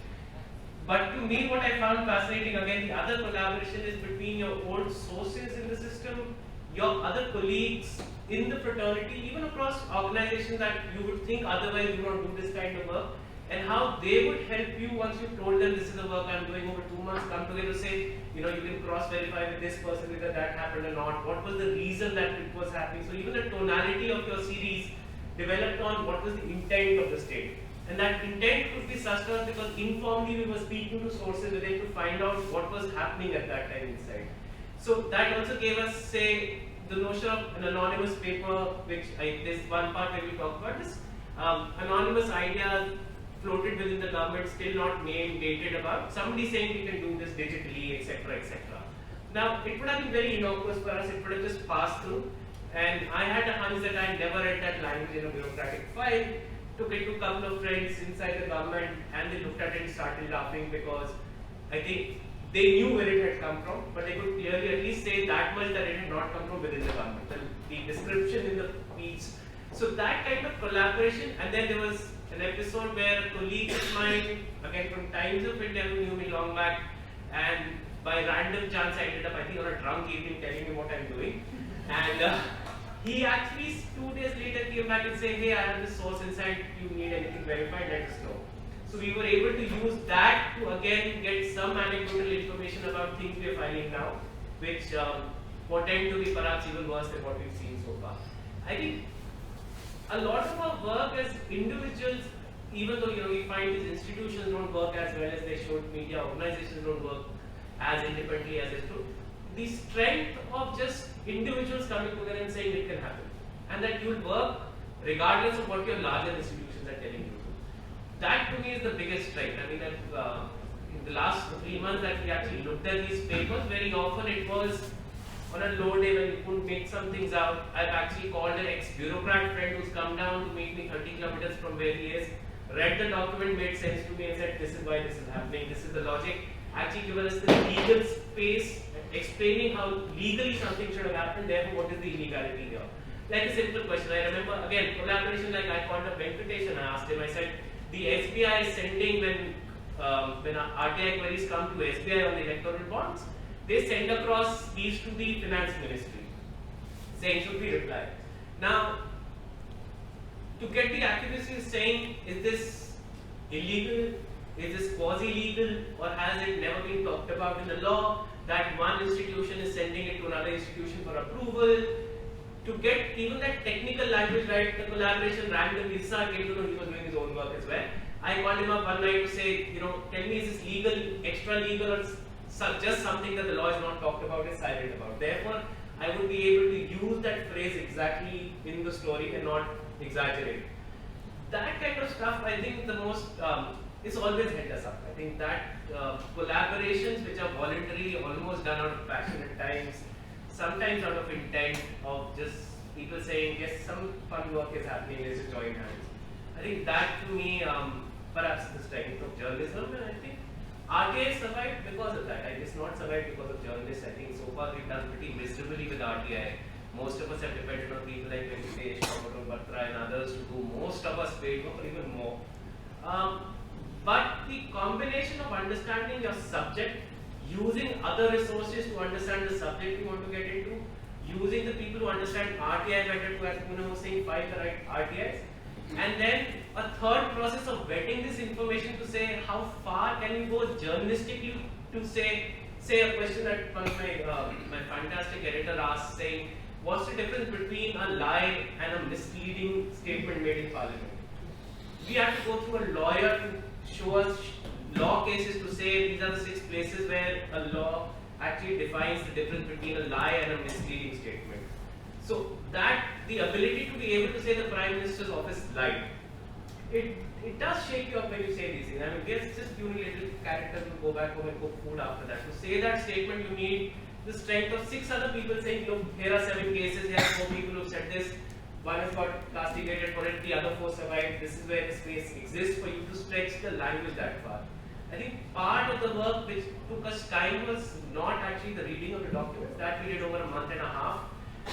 But to me, what I found fascinating, again, the other collaboration is between your old sources in the system, your other colleagues in the fraternity, even across organizations that you would think otherwise do not do this kind of work, and how they would help you once you told them this is the work I'm doing over 2 months, come together to say, you can cross-verify with this person whether that happened or not, what was the reason that it was happening. So even the tonality of your series developed on what was the intent of the state. And that intent could be such that because informally we were speaking to sources with them to find out what was happening at that time inside. So that also gave us, say, the notion of an anonymous paper, which this one part where we talk about this anonymous idea floated within the government, still not named, dated about, somebody saying we can do this digitally, etc., etc. Now, it would have been very innocuous for us, it would have just passed through, and I had a hunch that I never read that language in a bureaucratic file, took it to a couple of friends inside the government, and they looked at it and started laughing because I think they knew where it had come from, but they could clearly at least say that much that it had not come from within the government. The description in the piece. So that kind of collaboration, and then there was an episode where a colleague of mine, again from Times of India, who knew me long back, and by random chance I ended up, I think, on a drunk evening telling me what I'm doing. And he actually 2 days later came back and said, hey, I have this source inside, you need anything verified, let us know. So we were able to use that to again get some anecdotal information about things we are finding now, which portend to be perhaps even worse than what we've seen so far. I think a lot of our work as individuals, even though we find these institutions don't work as well as they should, media organizations don't work as independently as they should, the strength of just individuals coming together and saying it can happen, and that you'll work regardless of what your larger institutions are telling you. That to me is the biggest strength. I mean, in the last 3 months that we actually looked at these papers, very often it was on a low day when we couldn't make some things out. I've actually called an ex-bureaucrat friend who's come down to meet me 30 kilometers from where he is, read the document, made sense to me and said, this is why this is happening, this is the logic. Actually given us the legal space, explaining how legally something should have happened, therefore what is the illegality here. Like a simple question, I remember, again, collaboration, like I called up Venkatesh and I asked him, I said, the SBI is sending, when RTI queries come to SBI on the electoral bonds, they send across these to the finance ministry, saying should we reply. Now, to get the accuracy of saying, is this illegal, is this quasi-legal, or has it never been talked about in the law, that one institution is sending it to another institution for approval, to get even that technical language right, the collaboration randomly, Lisa came to know he was doing his own work as well. I called him up one night to say, tell me, is this legal, extra legal, or just something that the law is not talked about, is silent about. Therefore, I would be able to use that phrase exactly in the story and not exaggerate. That kind of stuff, I think the most, it's always held us up. I think that collaborations which are voluntary, almost done out of passion at times, sometimes out of intent of just people saying, yes, some fun work is happening, let's just join hands. I think that to me, perhaps the strength of journalism, and I think RTI survived because of that. It's not survived because of journalists. I think so far we've done pretty miserably with RTI. Most of us have depended on people like Venkatesh, Batra and others to do most of us paid work or even more. But the combination of understanding your subject, using other resources to understand the subject you want to get into, using the people who understand RTI better to, as Poonam was saying, find the right RTIs, and then a third process of vetting this information to say how far can we go journalistically to say a question that one of my fantastic editor asked, saying, what's the difference between a lie and a misleading statement made in Parliament? We have to go through a lawyer to show us law cases to say these are the 6 places where a law actually defines the difference between a lie and a misleading statement. So that the ability to be able to say the Prime Minister's office lied, it does shake you up when you say these things. I mean, there's just few little characters who go back home and cook food after that. To say that statement, you need the strength of 6 other people saying, look, here are 7 cases, here are 4 people who said this, one has got castigated for it, the other 4 survived, this is where the space exists for you to stretch the language that far. I think part of the work which took us time was not actually the reading of the documents, that we did over a month and a half.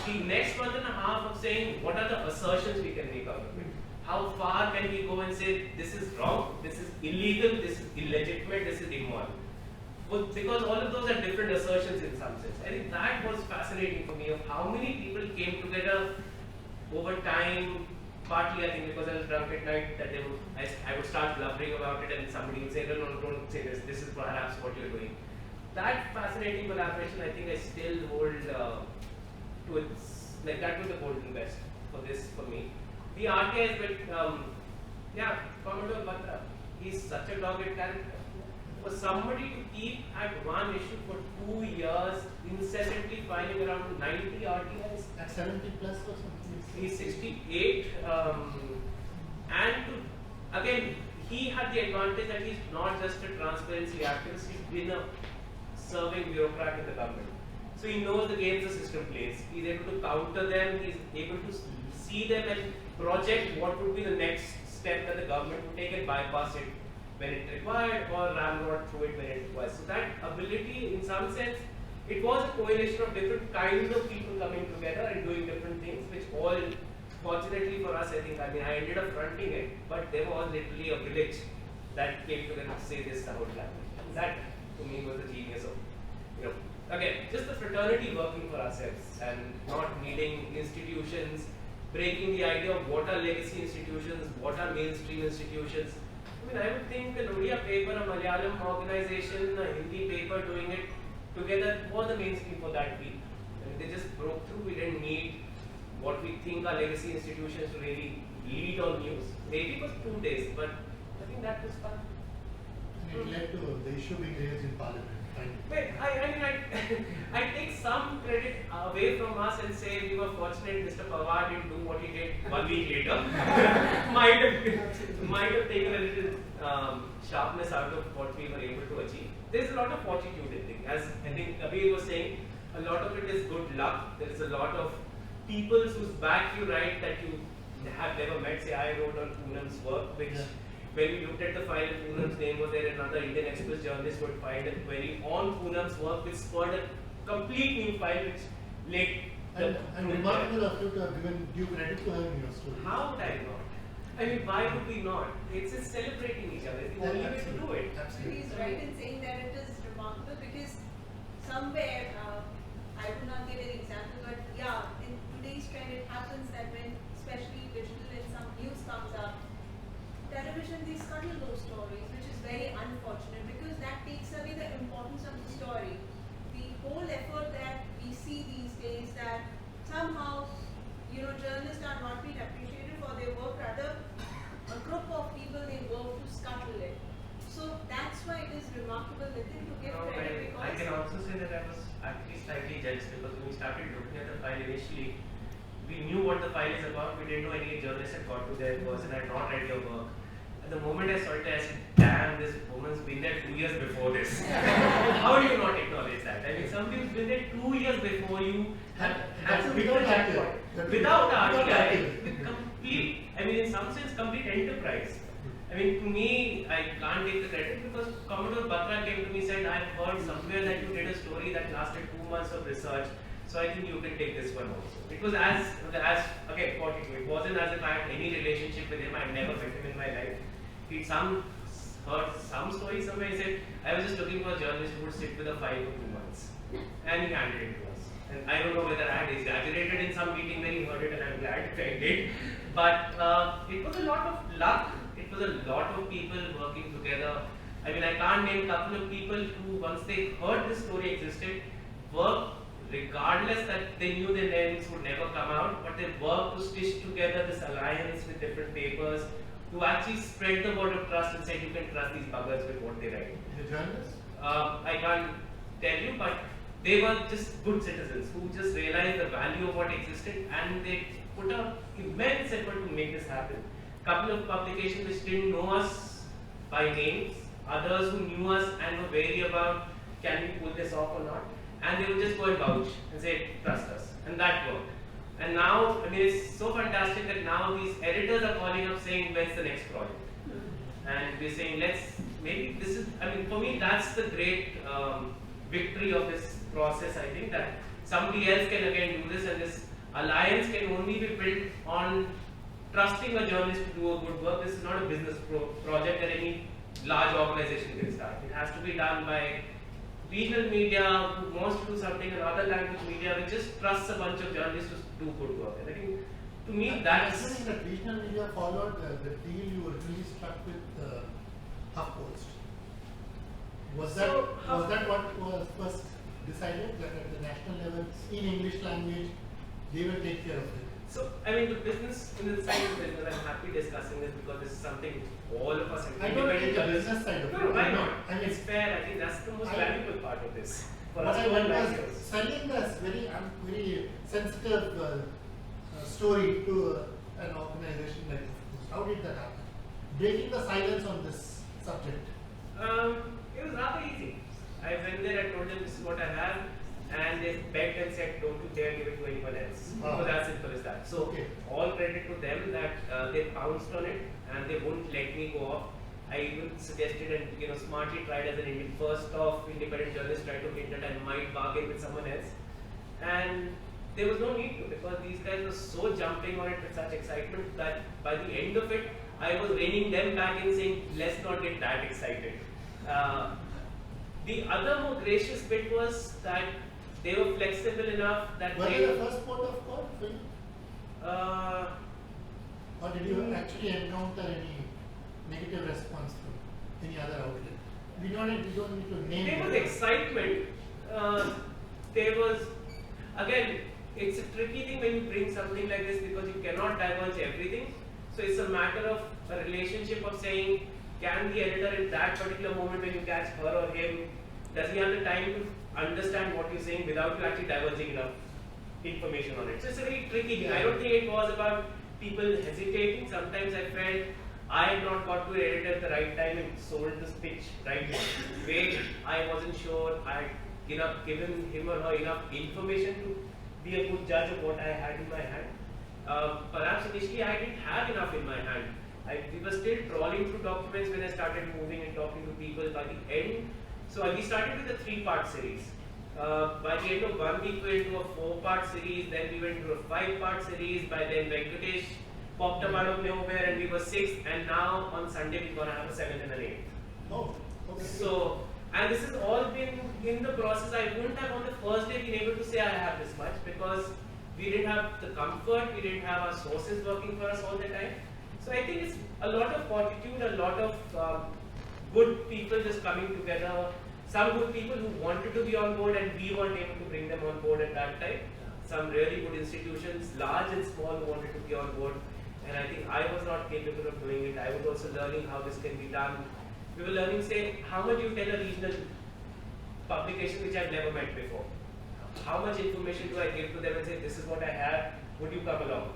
The next month and a half of saying what are the assertions we can make out of it. How far can we go and say this is wrong, this is illegal, this is illegitimate, this is immoral. Well, because all of those are different assertions in some sense. I think that was fascinating for me, of how many people came together over time. Partly I think because I was drunk at night, that I would start blubbering about it and somebody would say, no, don't say this is perhaps what you're doing. That fascinating collaboration, I think I still hold to its, like that was the golden best for this, for me. The RTI is Yeah, Commodore Batra, he's such a dogged character. For somebody to keep at one issue for 2 years, incessantly filing around 90 RTIs, At 70 plus or something. he's 68, and to, again, he had the advantage that he's not just a transparency activist, he's been a serving bureaucrat in the government. So he knows the games the system plays. He's able to counter them, he's able to see them and project what would be the next step that the government would take and bypass it when it required or ramrod through it when it requires. So that ability, in some sense, it was a coalition of different kinds of people coming together and doing different things, which all, fortunately for us, I think, I mean, I ended up fronting it, but there was literally a village that came together to say this is our plan. And that, to me, was the genius of, again, just the fraternity working for ourselves and not needing institutions, breaking the idea of what are legacy institutions, what are mainstream institutions. I mean, I would think an Odia paper, a Malayalam organization, a Hindi paper doing it together was the mainstream for that week. I mean, they just broke through. We didn't need what we think are legacy institutions to really lead on news. Maybe it was 2 days, but I think that was fun. And it led to the issue being raised in Parliament. Wait, I take some credit away from us and say we were fortunate Mr. Pawar didn't do what he did 1 week later. might have taken a little sharpness out of what we were able to achieve. There's a lot of fortitude, I think. As I think Kabir was saying, a lot of it is good luck. There is a lot of people whose back you write that you have never met. Say, I wrote on Poonam's work, which when we looked at the file, Poonam's name was there, another Indian Express journalist would find a query on Poonam's work, which spurred a complete new file, which led And remarkable of you to have given due credit to her in your story. How would I not? I mean, why would we not? It's just celebrating each other. It's the only way to do it. Absolutely. He's right in saying that it is remarkable because somewhere, I would not give an example, but yeah, in today's trend it happens that when especially digital and some news comes up, television, they scuttle those stories, which is very unfortunate because that takes away the importance of the story. The whole effort that we see these days that somehow, journalists are not being appreciated for their work, rather a group of people they work to scuttle it. So that's why it is remarkable, Nitin, to give credit because I can also say that I was actually slightly jealous because when we started looking at the file initially, we knew what the file is about. We didn't know any journalist had got to there in person, had not read your work. And the moment I saw it, I said, damn, this woman's been there 2 years before this. How do you not acknowledge that? I mean, somebody's been there 2 years before you have hit the jackpot. Without RTI, with complete, I mean, in some sense, complete enterprise. I mean, to me, I can't take the credit because Commodore Batra came to me and said, I've heard somewhere that you did a story that lasted 2 months of research. So I think you can take this one also. It was as okay, fortitude. It wasn't as if I had any relationship with him. I never met him in my life. He'd heard some story somewhere. He said, I was just looking for a journalist who would sit with a file for 2 months. And he handed it to us. And I don't know whether I had exaggerated in some meeting when he heard it, and I'm glad I did. But it was a lot of luck. It was a lot of people working together. I mean, I can't name a couple of people who, once they heard this story existed, worked regardless that they knew their names would never come out, but they worked to stitch together this alliance with different papers to actually spread the word of trust and say you can trust these buggers with what they write. The journalists? I can't tell you, but they were just good citizens who just realized the value of what existed and they put an immense effort to make this happen. Couple of publications which didn't know us by names, others who knew us and were wary about can we pull this off or not, and they would just go and vouch and say trust us, and that worked. And now, I mean, it's so fantastic that now these editors are calling up saying when's the next project, and we're saying maybe this is, I mean, for me that's the great victory of this process. I think that somebody else can again do this, and this alliance can only be built on trusting a journalist to do a good work. This is not a business project that any large organization can start. It has to be done by regional media who wants to do something, and other language media which just trusts a bunch of journalists to do good work. And I think, to me, that's... Assuming that regional media followed the deal you originally struck with HuffPost. Was that what was first decided, that at the national level, in English language, they will take care of it? So, I mean, the business, in the science business, and happy discussing this because this is something which all of us have I don't think the business side of it. No, why not? I mean, It's fair. I think that's the most valuable part of this. For what us I to want learn was values. selling this very sensitive story to an organization like this. How did that happen? Breaking the silence on this subject. It was rather easy. I went there, I told them this is what I have, and they begged and said, don't you dare give it to anyone else. Ah. So that's simple as that. So Okay. all credit to them that they pounced on it and they wouldn't let me go off. I even suggested and smartly tried as an first off independent journalist tried to hint that I might bargain with someone else, and there was no need to, because these guys were so jumping on it with such excitement that by the end of it, I was reining them back and saying, let's not get that excited. The other more gracious bit was that they were flexible enough that Was they. it the first port of call for you? Or did you actually encounter any negative response from any other outlet? We don't need to name There was them. excitement. There was, again, it's a tricky thing when you bring something like this because you cannot divulge everything. So it's a matter of a relationship of saying, can the editor in that particular moment when you catch her or him, does he have the time to understand what you're saying without you actually divulging enough information on it? So it's a very tricky thing. I don't think it was about people hesitating. Sometimes I felt I had not got to an editor at the right time and sold this pitch right way. I wasn't sure I had given him or her enough information to be a good judge of what I had in my hand. Perhaps initially I didn't have enough in my hand. We were still trawling through documents when I started moving and talking to people. By the end, so we started with a 3-part series. By the end of 1 week, we went into a 4-part series. Then we went to a 5-part series. By then, Venkatesh popped up out of nowhere, and we were 6th. And now on Sunday, we're gonna have a 7th and an 8th. Oh, okay. So, and this has all been in the process. I wouldn't have on the first day been able to say I have this much because we didn't have the comfort, we didn't have our sources working for us all the time. So I think it's a lot of fortitude, a lot of good people just coming together. Some good people who wanted to be on board and we weren't able to bring them on board at that time. Some really good institutions, large and small, who wanted to be on board. And I think I was not capable of doing it. I was also learning how this can be done. We were learning, say, how much you tell a regional publication which I've never met before. How much information do I give to them and say, this is what I have, would you come along?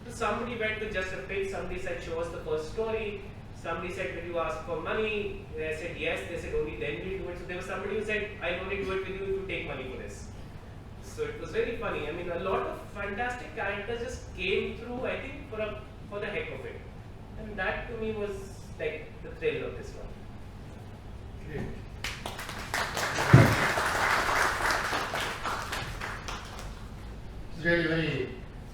So somebody went with just a pitch, somebody said, show us the first story. Somebody said, will you ask for money? They said, yes. They said, only then we'll do it. So there was somebody who said, I'll only do it with you if you take money for this. So it was very funny. I mean, a lot of fantastic characters just came through, I think, for the heck of it. And that to me was like the thrill of this one. Great. It's really very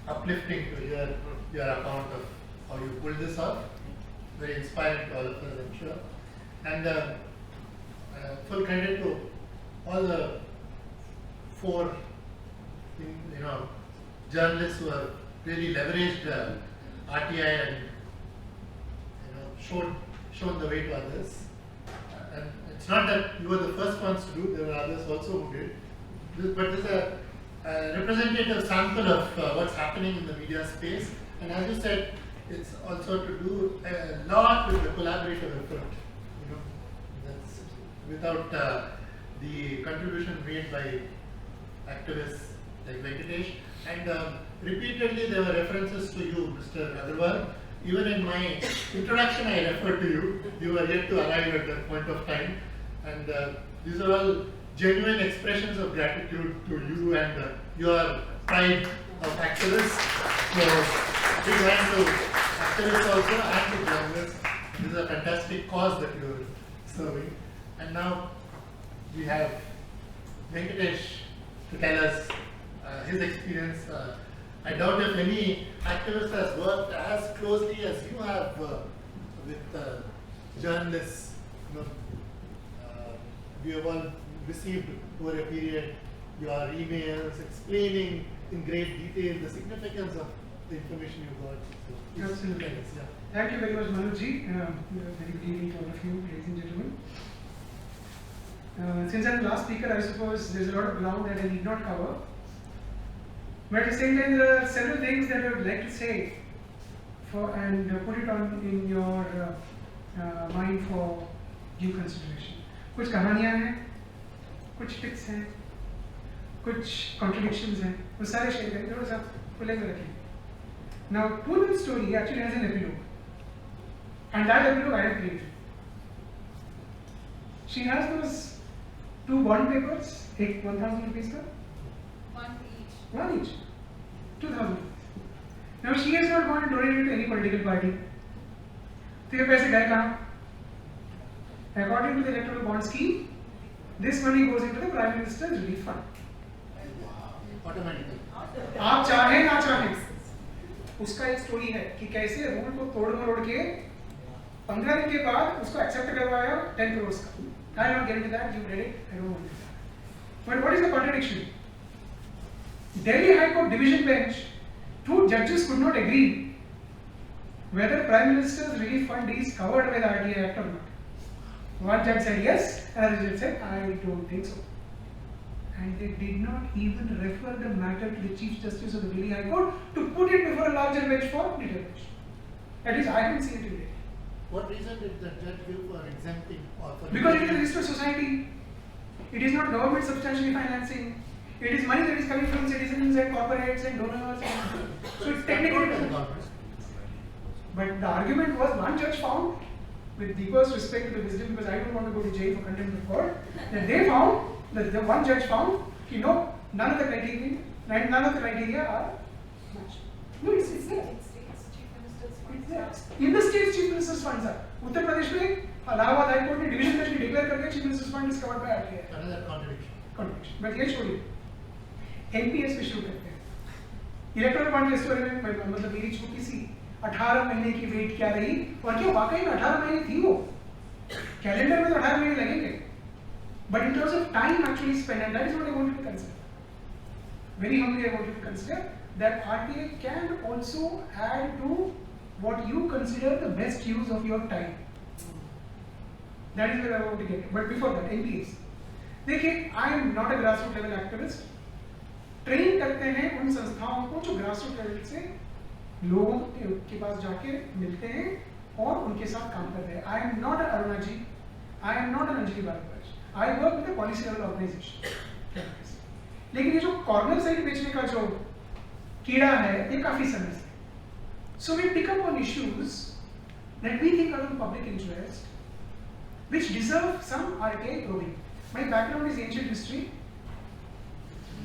uplifting to hear your account of how you pulled this off. Very inspiring to all of us, I'm sure. And full credit to all the 4 journalists who have really leveraged RTI and shown the way to others. And it's not that you were the first ones to do, there were others also who did. But this is a representative sample of what's happening in the media space. And as you said, it's also to do a lot with the collaborative effort. That's without the contribution made by activists like Venkatesh. And repeatedly there were references to you, Mr. Agarwal. Even in my introduction I referred to you. You were yet to arrive at that point of time. And these are all genuine expressions of gratitude to you and your pride of activists. So, big hand to activists also and to journalists. This is a fantastic cause that you are serving. And now we have Venkatesh to tell us his experience. I doubt if any activist has worked as closely as you have with journalists. We have all received over a period your emails explaining in great detail the significance of the information you got. So, Absolutely. yeah. Thank you very much, Manojji. Very good evening to all of you, ladies and gentlemen. Since I'm the last speaker, I suppose there's a lot of ground that I need not cover. But at the same time, there are several things that I would like to say. and put it on in your mind for due consideration. कुछ कहानियाँ हैं, कुछ tips हैं, कुछ contradictions हैं, वो सारे share करें, थोड़ा सा खुले में रखें. Now, Poonam's story actually has an epilogue, and that epilogue I have created. She has those 2 bond papers, 1,000 rupees ka? One each. 2,000. Now she has not gone and donated to any political party. तो ये पैसे गए कहाँ? According to the electoral bond scheme, this money goes into the Prime Minister's Relief Fund. Automatically. आप चाहे ना चाहे, उसका एक स्टोरी है कि कैसे रूल को तोड़ मरोड़ के 15 दिन के बाद उसको एक्सेप्ट करवाया 10 करोड़ का. I will not get into that. You read it. I don't want to. But what is the contradiction? Delhi High Court Division Bench, 2 judges could not agree whether Prime Minister's Relief Fund is covered by the RTI Act or not. One judge said yes, another judge said I don't think so. And they did not even refer the matter to the Chief Justice of the Delhi High Court to put it before a larger bench for determination. At least I haven't seen it in Delhi. What reason did the judge give for exempting or for? Because it is a registered society. It is not government substantially financing. It is money that is coming from citizens and corporates and donors. So it's technically. But the argument was one judge found, with deepest respect to the wisdom, because I don't want to go to jail for contempt of court, that they found, that the one judge found, you know, none of the criteria are matched. No, it's there. In the state's chief minister's funds are. Uttar Pradesh में Allahabad high court ने division bench ने declare करके chief minister's fund is covered by RTI. Another contradiction. Contradiction. मैं ये छोड़िए. NPS पे शुरू करते हैं. इलेक्टोरल बॉन्ड के स्टोरी में मतलब मेरी छोटी सी 18 महीने की वेट क्या रही और क्या वाकई में 18 महीने थी वो. कैलेंडर में तो 18 महीने लगेंगे. But in terms of time actually spent, and that is what I wanted to consider. Very humbly I wanted to consider that RTI can also add to what you consider the best use of your time. That is where I want to get. But before that, NPS. देखिए, I am not a grassroots level activist. Train करते हैं उन संस्थाओं को जो grassroots level से लोगों के पास जाके मिलते हैं और उनके साथ काम कर रहे हैं. I am not a Aruna ji. I am not an Anjali Bhardwaj. I work with a policy level organization. लेकिन ये जो कॉर्नर साइड बेचने का जो कीड़ा है, ये काफी समय से. So we pick up on issues that we think are of public interest, which deserve some RTI probing. My background is ancient history.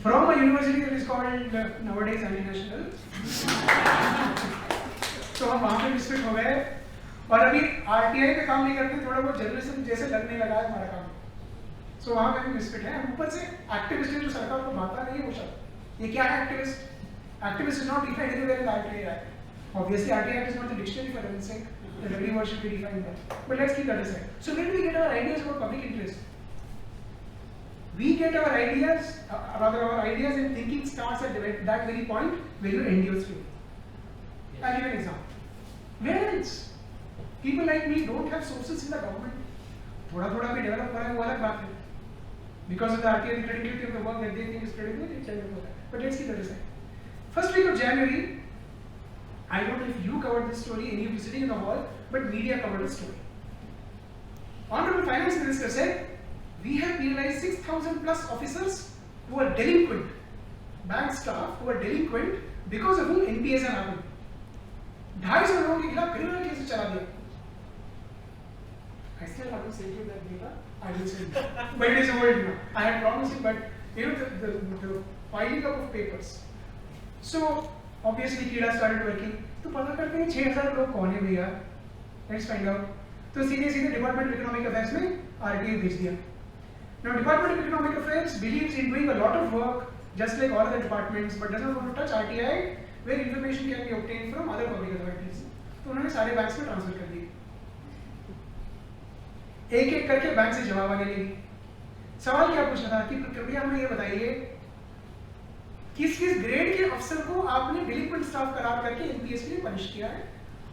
From a university that is called nowadays International. So हम वहाँ पे विस्फोट हो गए और अभी RTI पे काम नहीं करते, थोड़ा बहुत जर्नलिज्म जैसे लगने लगा है हमारा काम. So वहाँ पे भी विस्फोट है. ऊपर से एक्टिविस्ट जो सरकार को भाता नहीं है वो शब्द. ये क्या है activist? Activist is not defined anywhere in the RTI Act. Obviously, RTI Act is not the dictionary for heaven's sake. That every word should be defined there. But let's keep that aside. So where do we get our ideas about public interest? We get our ideas, our ideas and thinking starts at that very point where you end your story. I'll give an example. Where else? People like me don't have sources in the government. थोड़ा भी develop करा है वो अलग बात है. Because of the RTI, the credibility of the work that they think is credible, they tell you that. But let's keep that aside. First week of January, I don't know if you covered this story, any of you sitting in the hall, but media covered the story. Honorable Finance Minister said, we have realized 6,000 plus officers who are delinquent, bank staff who are delinquent because of whom NPS have happened. 250 लोगों के खिलाफ criminal cases चला दिया. I still haven't sent you that data. I will send you. But it is old now. I had promised it, but you know the piling up of papers. So obviously कीड़ा started working. तो पता करते हैं 6,000 लोग कौन है भैया? Let's find out. तो सीधे Department of Economic Affairs में RTI भेज दिया. Now Department of Economic Affairs believes in doing a lot of work, just like all other departments, but doesn't want to touch RTI, where information can be obtained from other public authorities. तो उन्होंने सारे banks में transfer कर दिए. एक करके bank से जवाब आने लगी. सवाल क्या पूछना था कि कृपया हमें ये बताइए किस ग्रेड के अफसर को आपने डिलिक्वेंट स्टाफ करार करके एनपीएस के लिए पनिश किया है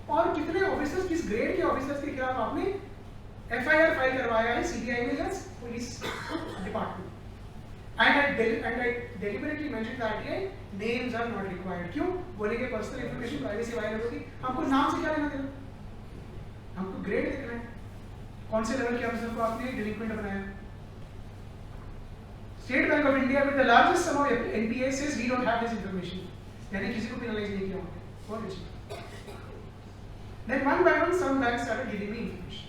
और कितने ऑफिसर्स किस ग्रेड के ऑफिसर्स के खिलाफ आपने एफआईआर फाइल करवाया है सीबीआई में या police department. And I deliberately mentioned that RTI names are not required. क्यों? बोलेंगे पर्सनल इन्फॉर्मेशन प्राइवेसी वायलेट होगी. हमको नाम से क्या लेना देना? हमको ग्रेड देखना है. कौन से लेवल के ऑफिसर को आपने डिलिक्वेंट बनाया? State Bank of India with the largest sum of NPA says we don't have this information. यानी किसी को penalize नहीं किया हमने. बहुत अच्छी. Then one by one some banks started giving me information.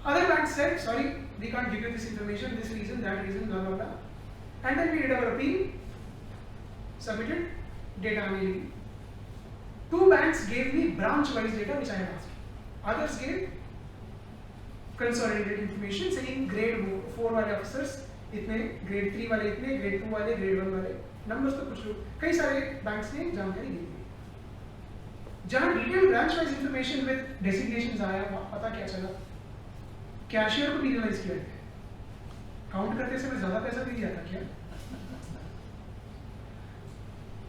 Other banks said, sorry, we can't give you this information, this reason, that reason, blah blah blah. And then we did our appeal, submitted, data availability. Two banks gave me branch-wise data which I had asked. Others gave consolidated information saying grade 4 वाले officers इतने, grade 3 वाले इतने, grade 2 वाले, grade 1 वाले. Numbers तो कुछ लोग, कई सारे banks ने जानकारी दी. जहाँ detailed branch-wise information with designations आया, पता क्या चला? कैशियर को penalize किया गया. काउंट करते समय ज़्यादा पैसा दे दिया था क्या?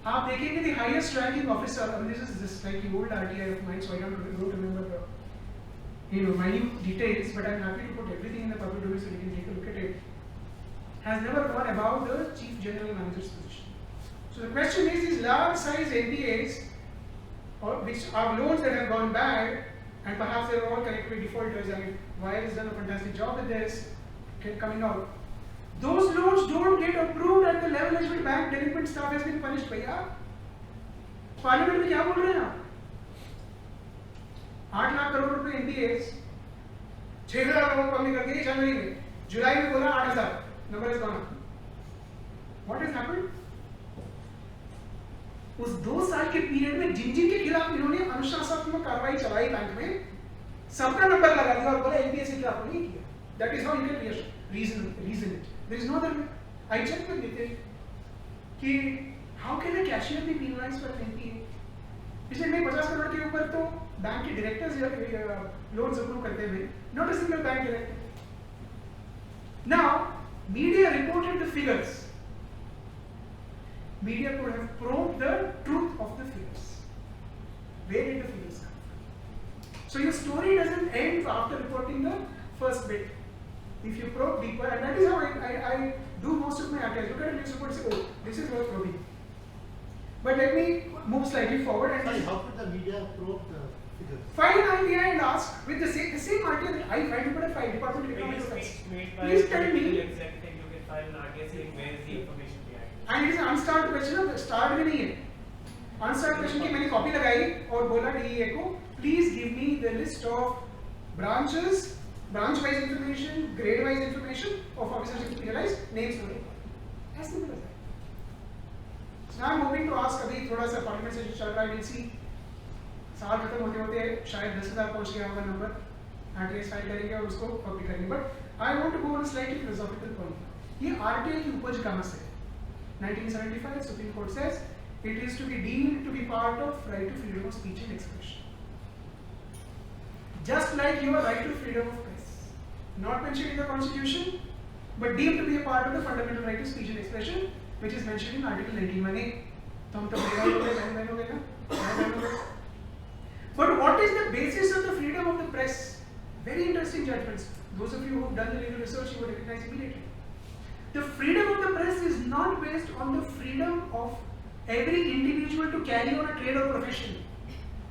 आप देखेंगे the highest ranking officer, and this is just like the old RTI of mine, so I don't remember minute details, but I'm happy to put everything in the public domain so you can take a look at it. Has never gone above the chief general manager's position. So the question is, these large size NPAs, or which are loans that have gone bad, and perhaps they're all connected with defaulters. I mean, Wire has done a fantastic job with this, coming out. Those loans don't get approved at the level at which bank delinquent staff has been punished. भैया, parliament में क्या बोल रहे हैं आप? 8 लाख करोड़ रुपए NPAs, 6,000 crore कमी कर दी जनवरी में, जुलाई में बोला 8,000, number is gone up. What has happened? उस 2 साल के पीरियड में जिन जिन के खिलाफ इन्होंने अनुशासनात्मक कार्रवाई चलाई बैंक में, सबका नंबर लगा दिया और बोला NPA से खिलाफ नहीं किया. That is how you can reason it. There is no other way. I checked with Nitin कि how can a cashier be penalized for an NPA? पिछले में 50 करोड़ के ऊपर तो बैंक के डायरेक्टर्स लोन्स अप्रूव करते हुए, not a single bank director. Now, media reported the figures. Media could have probed the truth of the figures. Where did the figures come from? So your story doesn't end after reporting the first bit. If you probe deeper, and that is how I do most of my articles. Look at a news report and say, oh, this is worth probing. But let me move slightly forward. And Sorry, how could the media probe the figures? File an RTI and ask with the same RTI that I filed, but a file Department of Economic Affairs. Please tell me. Executive, you can file an RTI saying where is the information behind it. And it is an unstart question. Start में नहीं है. Unstart question की मैंने copy लगाई और बोला DEA को, please give me the list of branches, branch-wise information, grade-wise information of officers penalized, names नहीं. As simple as that. So now I'm hoping to ask अभी थोड़ा सा parliament session चल रहा है, we'll see. साल खत्म होते होते शायद 10,000 पहुंच गया होगा नंबर. RTI फाइल करेंगे और उसको कॉपी करेंगे. But I want to go on a slightly philosophical point. ये RTI की उपज कहाँ से है? 1975 Supreme Court says it is to be deemed to be part of right to freedom of speech and expression. Just like your right to freedom of press, not mentioned in the Constitution, but deemed to be a part of the fundamental right to speech and expression, which is mentioned in Article 19(1)(a). तो हम तो बहन हो गए ना? But what is the basis of the freedom of the press? Very interesting judgments. Those of you who have done the legal research, you would recognize immediately. The freedom of the press is not based on the freedom of every individual to carry on a trade or profession.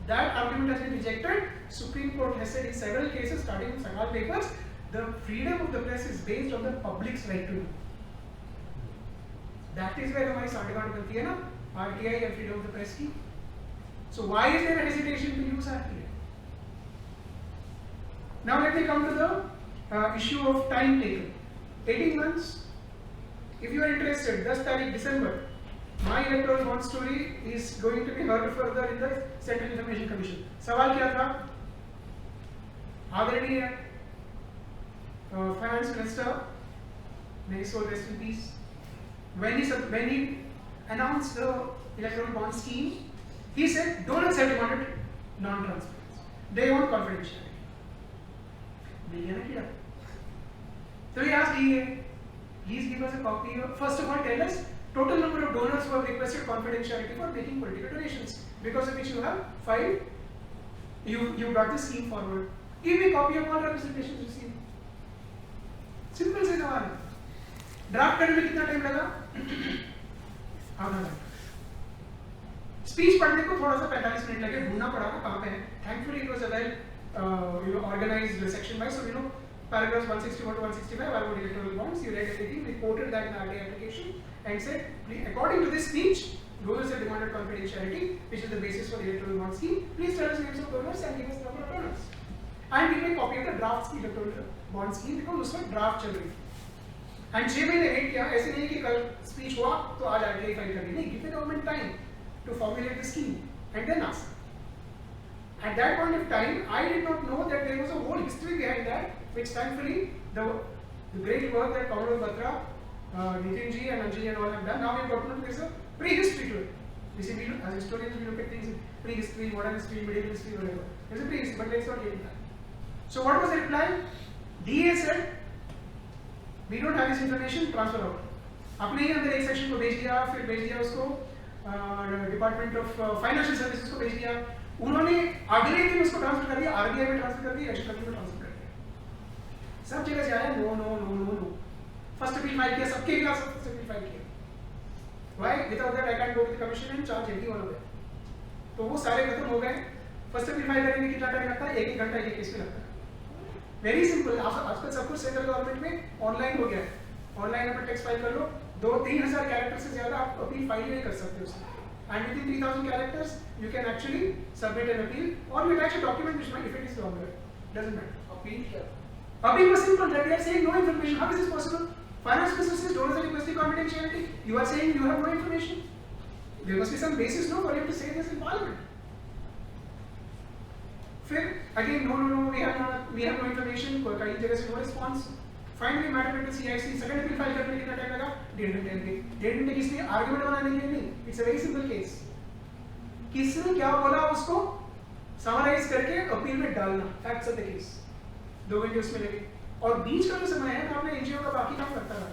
That argument has been rejected. Supreme Court has said in several cases, starting with Sangal papers, the freedom of the press is based on the public's right to know. That is where हमारी साठगांठ बनती है ना, RTI and freedom of the press की. So why is there a hesitation to use RTI? Now let me come to the issue of time taken. 18 months. If you are interested, 10 तारीख December, my electoral bond story is going to be heard further in the Central Information Commission. सवाल क्या था? आदरणीय Finance Minister, may his soul rest in peace. When he announced the electoral bond scheme, he said donors have demanded non-transparency. They want confidentiality. मिल गया ना क्या? So he asked DEA, please give us a copy of, first of all tell us total number of donors who have requested confidentiality for making political donations, because of which you have filed, you brought the scheme forward. Give me a copy of all representations received. Simple से सवाल है. Draft करने में कितना time लगा? आधा घंटा। Speech पढ़ने को थोड़ा सा 45 मिनट लगे, ढूंढना पड़ा था कहाँ पे है। Thankfully it was a well organized section wise, so paragraphs 161 to 165 are about electoral bonds. You read everything, we quoted that in the RTI application and said, according to this speech, donors have demanded confidentiality, which is the basis for the electoral bond scheme. Please tell us names of donors and give us the number of donors. And we make copy of the draft scheme, electoral bond scheme, because उसमें draft चल रही थी. And 6 महीने wait किया, ऐसे नहीं कि कल स्पीच हुआ तो आज RTI फाइल करनी, नहीं, give the government time to formulate the scheme and then ask. At that point of time, I did not know that there was a whole history behind that, which thankfully the great work that Commodore Batra, Nitin ji and Anjali and all have done. Now we have got to know there's a prehistory to it. You see, we, as historians, we look at things in prehistory, modern history, medieval history, whatever. There's a prehistory, but let's not get into that. So what was the reply? DA said, we don't have this information, transfer out. अपने ही अंदर एक section को भेज दिया, फिर भेज दिया उसको डिपार्टमेंट ऑफ फाइनेंशियल सर्विसेज को भेज दिया. उन्होंने अगले दिन उसको ट्रांसफर कर दिया, आरबीआई में ट्रांसफर कर दिया, एक्सटर्नल में ट्रांसफर कर दिया. सब जगह से आया no no no no no. First appeal file किया, सबके खिलाफ फर्स्ट अपील फाइल किया. Why? Without that I can't go to the commission and charge any one of them. तो वो सारे खत्म हो गए. फर्स्ट अपील फाइल करने में कितना टाइम लगता है? एक घंटा एक केस में लगता है. Very simple. आजकल सब कुछ सेंट्रल गवर्नमेंट में ऑनलाइन हो गया है. ऑनलाइन अपना टेक्स्ट फाइल कर लो, 2-3,000 कैरेक्टर से ज्यादा आप अपील फाइल नहीं कर सकते उसमें. And within 3,000 characters, you can actually submit an appeal, or you attach a document which might, if it is longer, doesn't matter. Appeal was simple. That they are saying no information. How is this possible? Finance businesses donors are requesting confidentiality. You are saying you have no information. There must be some basis, no, for you to say this in Parliament. फिर again no, we have no information. कई जगह से no response. Finally, matter went to CIC. Second appeal file करने में कितना time लगा? 1.5 घंटे. 1.5 घंटे किसने आर्गुमेंट बनाने के लिए नहीं. It's a very simple case. किसने क्या बोला उसको समराइज करके अपील में डालना. Facts of the case. 2 घंटे उसमें लगे. और बीच का जो समय है मैं अपने एनजीओ का बाकी काम करता रहा.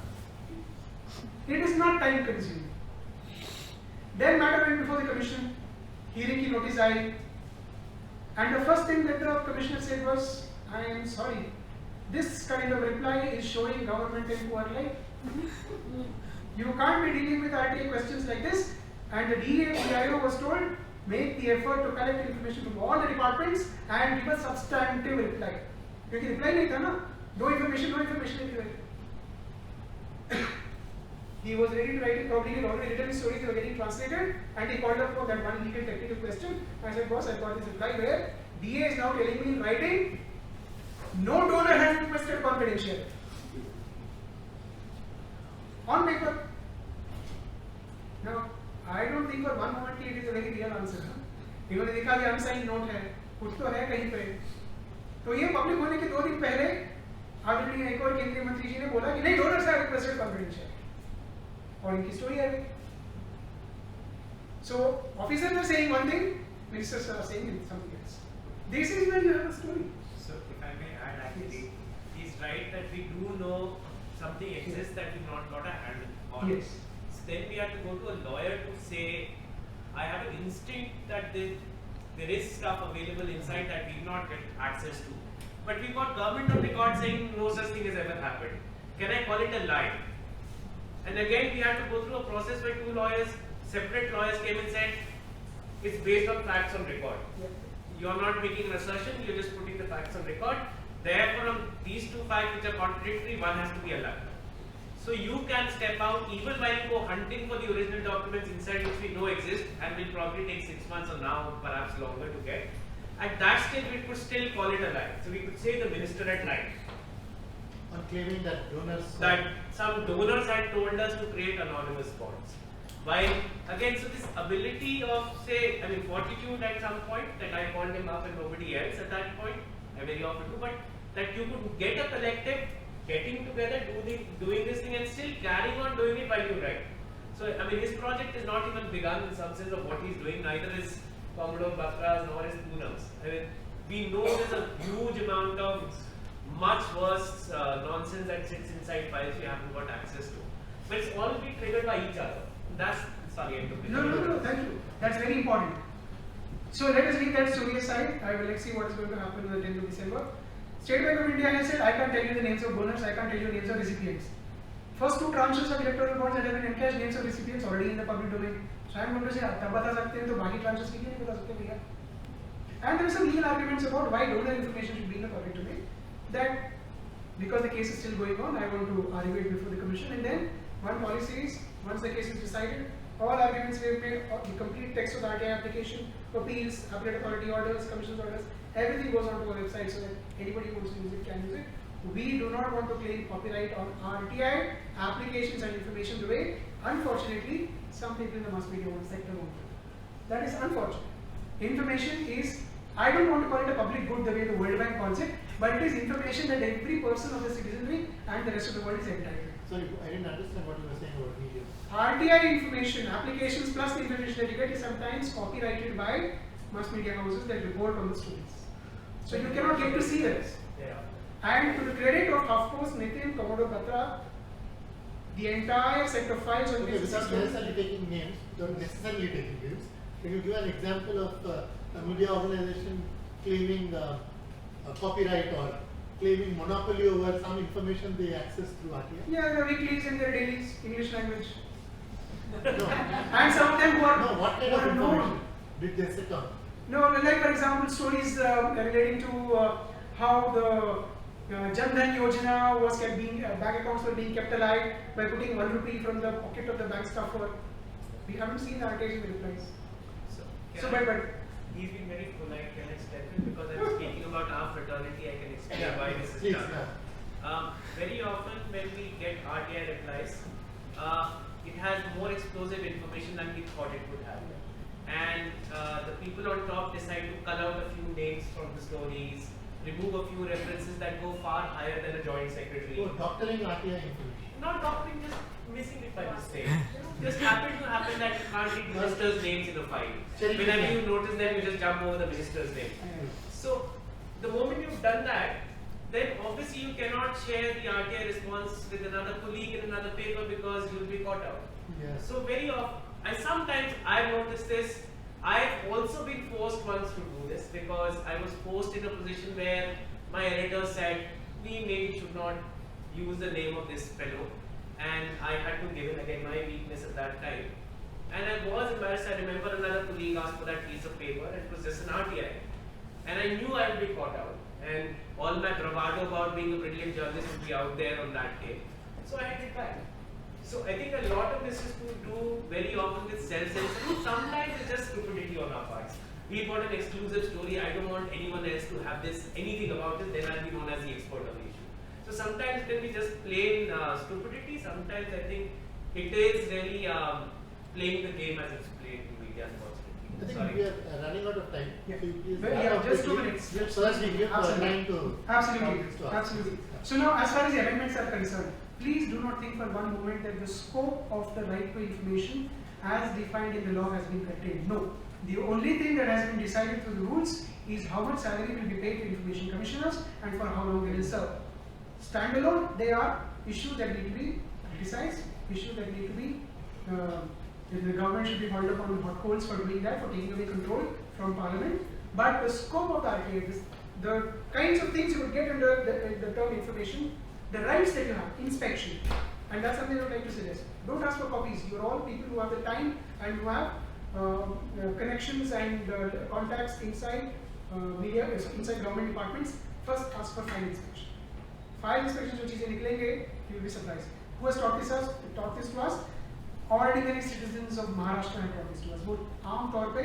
It is not time consuming. Then matter went before the commission. Hearing की notice I. And the first thing that the commissioner said was, I am sorry. This kind of reply is showing government in poor light. You can't be dealing with RTI questions like this. And the DA was told, make the effort to collect information from all the departments and give a substantive reply. क्योंकि reply नहीं था ना, no information नहीं थी. He was ready to write it, probably he had already written his stories, they were getting translated, and he called up for that one legal technical question. I said, boss, I got this reply where DA is now telling me in writing, no donor has requested confidentiality. On paper. Now, I don't think for one moment it is a very real answer. इन्होंने देखा कि unsigned note है, कुछ तो है कहीं पे. तो ये पब्लिक होने के 2 दिन पहले आदरणीय एक और केंद्रीय मंत्री जी ने बोला कि नहीं, donors have requested confidentiality. और इनकी स्टोरी है. So officers are saying one thing, ministers are saying something else. This is when you have a story. So if I may add, actually, he's right that we do know something exists that we've not got a handle on. Yes. So then we have to go to a lawyer to say, I have an instinct that there is stuff available inside that we've not get access to. But we've got government on record saying no such thing has ever happened. Can I call it a lie? And again, we had to go through a process where 2 lawyers, separate lawyers came and said, it's based on facts on record. Yeah. You're not making an assertion, you're just putting the facts on record. Therefore, on these 2 facts which are contradictory, one has to be a lie. So you can step out even while you go hunting for the original documents inside which we know exist and will probably take 6 months or now perhaps longer to get. At that stage, we could still call it a lie. So we could say the minister had lied. On claiming that donors. That some donors had told us to create anonymous bonds. While again, so this ability of say, I mean, fortitude at some point that I called him up and nobody else at that point, I very often do, but that you could get a collective, getting together, doing this thing and still carrying on doing it while you write. So I mean, his project is not even begun in some sense of what he's doing, neither is Commodore Batra's nor is Poonam's. I mean, we know there's a huge amount of much worse nonsense that sits inside files we haven't got access to. But it's all being triggered by each other. That's, sorry, I took it. No, thank you. That's very important. So let us leave that story aside. I will see what is going to happen on the 10th of December. State Bank of India has said, I can't tell you the names of donors, I can't tell you the names of recipients. First two tranches of electoral bonds that have been encashed, names of recipients already in the public domain. So I am going to say तब बता सकते हैं तो बाकी tranches की नहीं बता सकते भैया. And there are some legal arguments about why donor information should be in the public domain. That because the case is still going on, I want to argue it before the commission. And then one policy is, once the case is decided, all arguments we have made, the complete text of the RTI application, appeals, appellate authority orders, commission's orders, everything goes onto our website so that anybody who wants to use it can use it. We do not want to claim copyright on RTI applications and information the way, unfortunately, some people in the mass media sector want to. That is unfortunate. Information is, I don't want to call it a public good the way the World Bank calls it, but it is information that every person of the citizenry and the rest of the world is entitled. Sorry, I didn't understand what you were saying about media. RTI information, applications plus the information that you get is sometimes copyrighted by mass media houses that report on the stories. So you cannot get to see this. Yeah. And to the credit of HuffPost, Nitin, Commodore Patra, the entire set of files on Okay, this without system. necessarily taking names, without necessarily taking names, can you give an example of a media organization claiming a copyright or claiming monopoly over some information they access through RTI? Yeah, the weeklies and their dailies, English language. No. And some of them who are, No, what kind who of are known. information did they sit on? No, like for example, stories relating to how the Jan Dhan Yojana was kept being, bank accounts were being kept alive by putting 1 rupee from the pocket of the bank staffer. We haven't seen the RTI's replies. So, but He's been very polite. Can I step in? Because I'm speaking about our fraternity, I can explain why this is Please, done. Very often when we get RTI replies, it has more explosive information than we thought it would have. And the people on top decide to cull out a few names from the stories, remove a few references that go far higher than a joint secretary. Oh, doctoring RTI information. Not doctoring, just missing it by mistake. Just happened to happen that you can't read ministers' names in a file. Whenever you notice them, you just jump over the minister's name. So, the moment you've done that, then obviously you cannot share the RTI response with another colleague in another paper because you'll be caught out. Yes. So very often, sometimes I've noticed this. I've also been forced once to do this because I was forced in a position where my editor said, we maybe should not use the name of this fellow, and I had to give in again my weakness at that time. And I was embarrassed. I remember another colleague asked for that piece of paper, and it was just an RTI. And I knew I would be caught out, and all my bravado about being a brilliant journalist would be out there on that day. So I had it back. So I think a lot of this is to do very often with self-censorship. Sometimes it's just stupidity on our parts. We've got an exclusive story. I don't want anyone else to have anything about it. Then I'll be known as the expert on the issue. So sometimes it can be just plain stupidity. Sometimes I think it is really playing the game as it's played in media, unfortunately. I think Sorry. we are running out of time. Yeah. So you please Well, wrap yeah, up just 2 quickly. minutes. So that we give Absolutely. time to Absolutely, audience to ask absolutely. questions. So now, as far as the amendments are concerned, please do not think for one moment that the scope of the right to information as defined in the law has been curtailed. No. The only thing that has been decided through the rules is how much salary will be paid to information commissioners and for how long they will serve. Standalone, they are issues that need to be criticized, issues that need to be, the government should be held up on hot coals for doing that, for taking away control from parliament. But the scope of the RTI, the kinds of things you would get under the term information, the rights that you have, inspection, and that's something I would like to suggest. Don't ask for copies. You're all people who have the time and who have connections and contacts inside media, inside government departments. First, ask for file inspection. File inspection जो चीजें निकलेंगे, you will be surprised. Who has taught this to us? Ordinary citizens of Maharashtra have taught this to us. वो आम तौर पे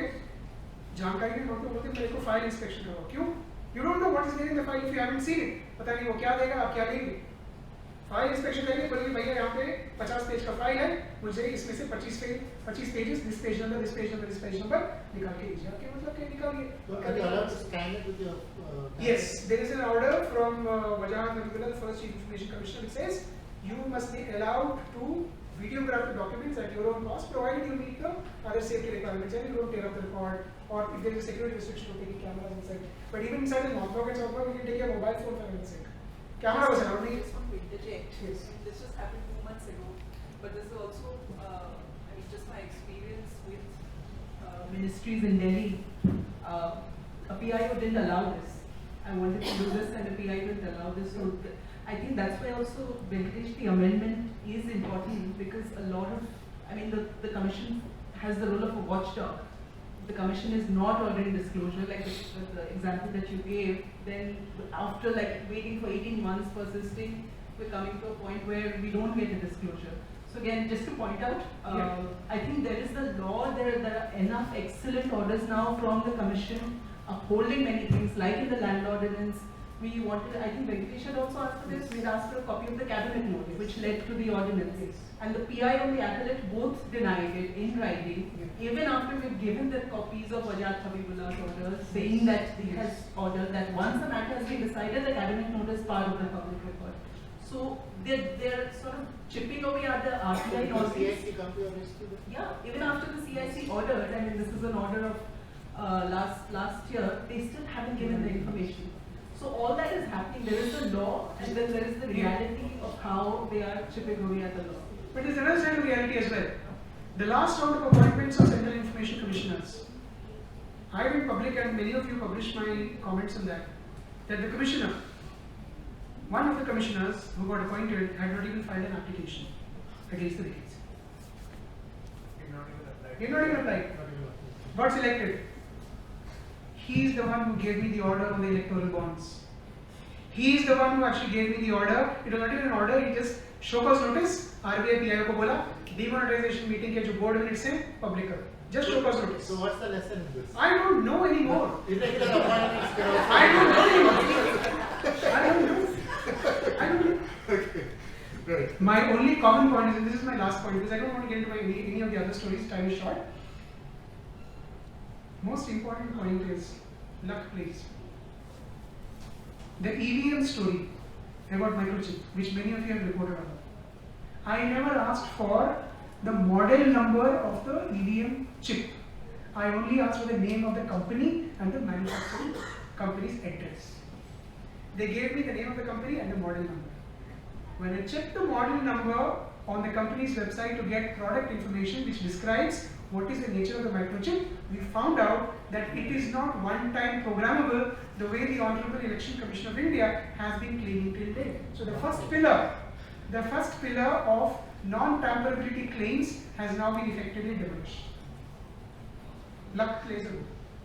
जानकारी नहीं बोलते मेरे को file inspection करो. क्यों? You don't know what is there in the file if you haven't seen it. पता नहीं वो क्या देगा, आप क्या लेंगे. फाइल इंस्पेक्शन करिए, बोलिए भैया यहाँ पे 50 पेज का फाइल है, मुझे इसमें से 25 पेजेस, दिस पेज नंबर निकाल के दीजिए. आपके मतलब क्या निकालिए? Are you allowed to scan it with your Yes, there is an order from Wajahat Nagula, the first Chief Information Commissioner, which says you must be allowed to videograph the documents at your own cost, provided you meet the other safety requirements and you don't tear up the record, or if there is a security restriction of taking cameras inside. But even inside the north pockets of we can take your mobile phone for heaven's sake. Camera was allowed. It's from Interject. Yes. This just happened 2 months ago. But this is also, just my experience with Ministries in Delhi. A PIO didn't allow this. I wanted to do this and the PIO didn't allow this. So I think that's why also, Venkatesh, the amendment is important because a lot of, I mean, the commission has the role of a watchdog. The commission is not ordering disclosure, like the example that you gave, then after like waiting for 18 months persisting, we're coming to a point where we don't get a disclosure. So again, just to point out, I think there is the law, there are enough excellent orders now from the commission upholding many things, like in the land ordinance. We wanted, I think Venkatesh had also asked for this, we had asked for a copy of the cabinet note, which led to the ordinance. And the PI and the appellate both denied it in writing, even after we've given the copies of Ajat Habibullah's order, saying that he has ordered that once the matter has been decided, the cabinet note is part of the public record. So they're sort of chipping away at the RTI notice. Yeah, even after the CIC ordered, I mean this is an order of last year, they still haven't given the information. So all that is happening, there is the law and then there is the reality of how they are chipping away at the law. But there's another side of reality as well. The last round of appointments of Central Information Commissioners, I went public and many of you published my comments on that the commissioner, one of the commissioners who got appointed had not even filed an application against the vacancy. He had not even applied. Got selected. He is the one who gave me the order on the electoral bonds. He is the one who actually gave me the order. It was not even an order, he just show cause notice, RBI PIO को बोला, demonetization meeting के जो board minutes हैं, public करो. Just show cause notice. So what's the lesson in this? I don't know anymore. Irregular appointments can also. I don't know anymore. I don't know. Okay, right. My only common point is, and this is my last point because I don't want to get into any of the other stories, time is short. Most important point is luck plays. The EVM story about microchip, which many of you have reported on. I never asked for the model number of the EVM chip. I only asked for the name of the company and the manufacturing company's address. They gave me the name of the company and the model number. When I checked the model number on the company's website to get product information which describes what is the nature of the microchip, we found out that it is not one-time programmable the way the Honorable Election Commission of India has been claiming till date. So the first pillar of non-tamperability claims has now been effectively demolished. Luck plays a role.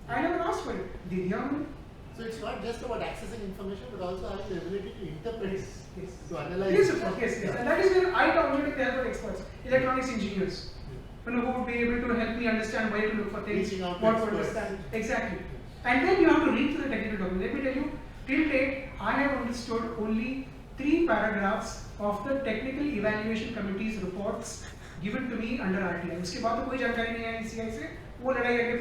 I never asked for it. Did you? So it's not just about accessing information, but also having the ability to interpret, Yes. to analyze. Yes, of course, yes. And that is where I come with the help of experts, electronics engineers, who would be able to help me understand where to look for things, Reaching out to what to experts. understand. Exactly. And then you have to read through the technical document. Let me tell you, till date, I have understood only 3 paragraphs of the Technical Evaluation Committee's reports given to me under RTI. उसके बाद तो कोई जानकारी नहीं आई ICI से, वो लड़ाई आगे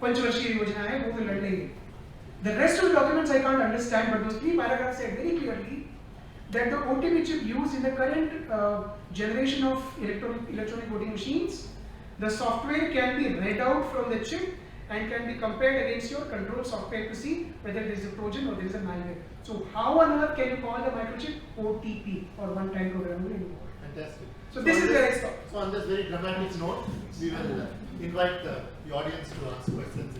पंचवर्षीय योजना है, वो तो लड़ लेंगे. The rest of the documents I can't understand, but those 3 paragraphs said very clearly that the OTP chip used in the current generation of electronic voting machines, the software can be read out from the chip and can be compared against your control software to see whether there is a Trojan or there is a malware. So how on earth can you call the microchip OTP or one-time programmable anymore? Fantastic. So this is where I stop. So on this very dramatic note, we will invite the audience to ask questions.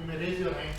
You may raise your hand.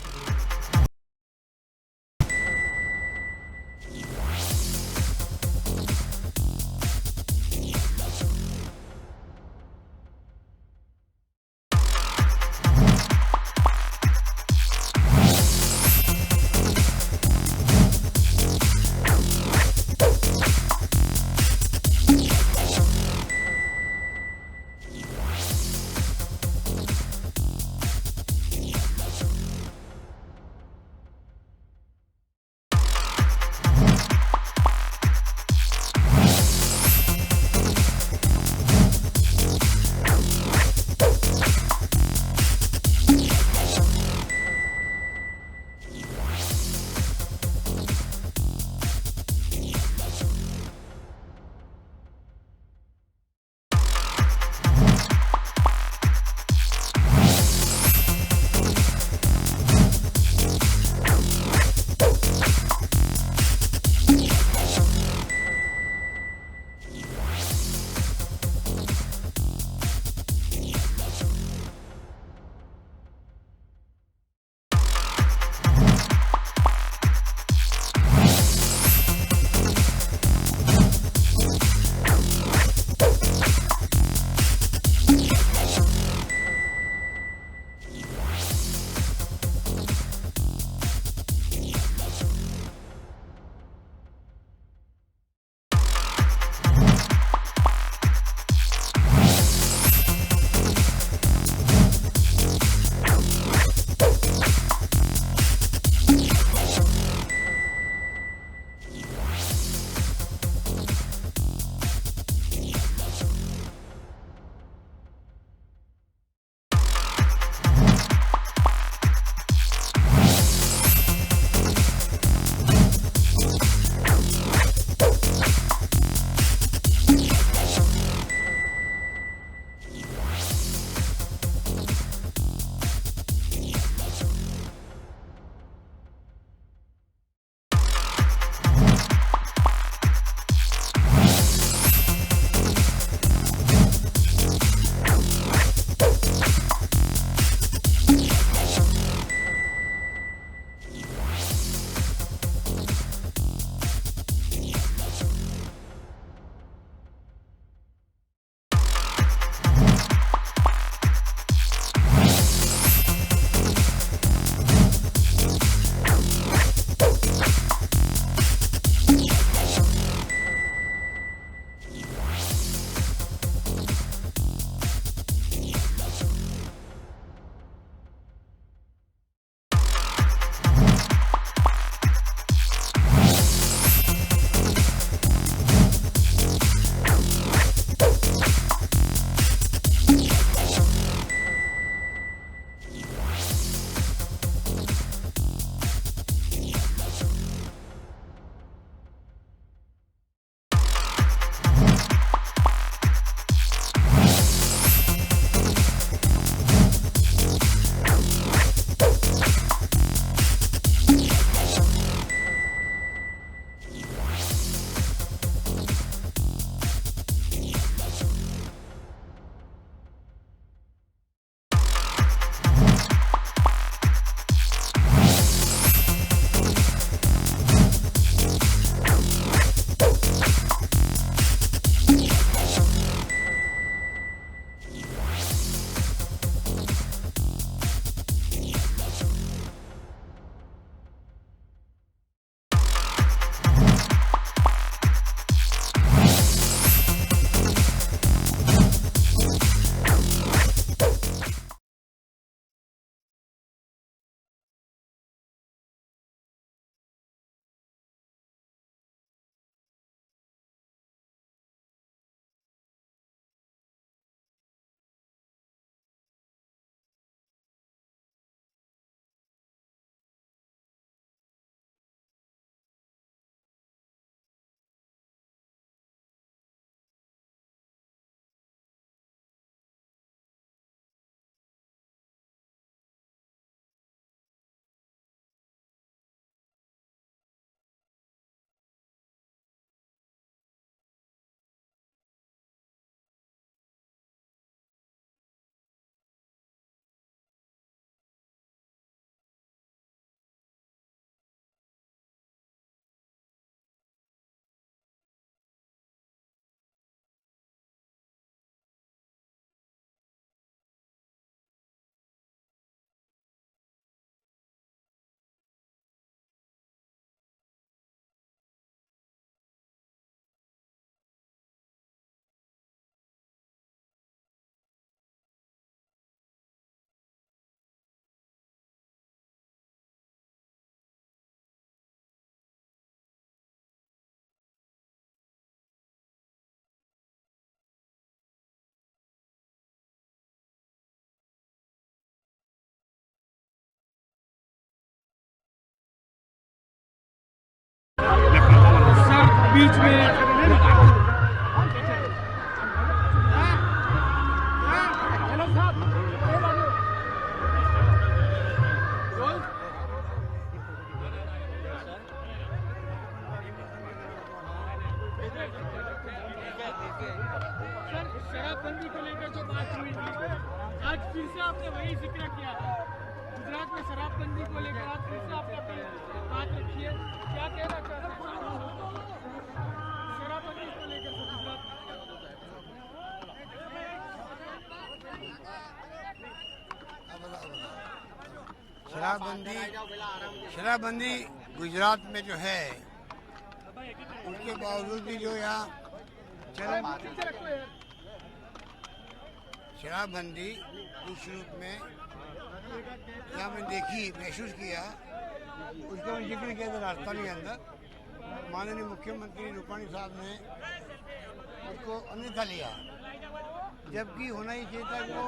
बीच में sir, शराबबंदी को लेकर जो बात हुई थी, आज फिर से आपने वही जिक्र किया है। गुजरात में शराबबंदी को लेकर आज फिर से आपने अपनी बात रखी है, क्या कहना चाहते हैं शराबबंदी को लेकर गुजरात शराबबंदी गुजरात में जो है, उसके बावजूद भी जो यहाँ शराबबंदी उस रूप में यहाँ मैंने देखी, महसूस किया, उसका मैं जिक्र किया था राजस्थान के अंदर। माननीय मुख्यमंत्री रूपाणी साहब ने उसको अन्यथा लिया, जबकि होना ही चाहिए था। वो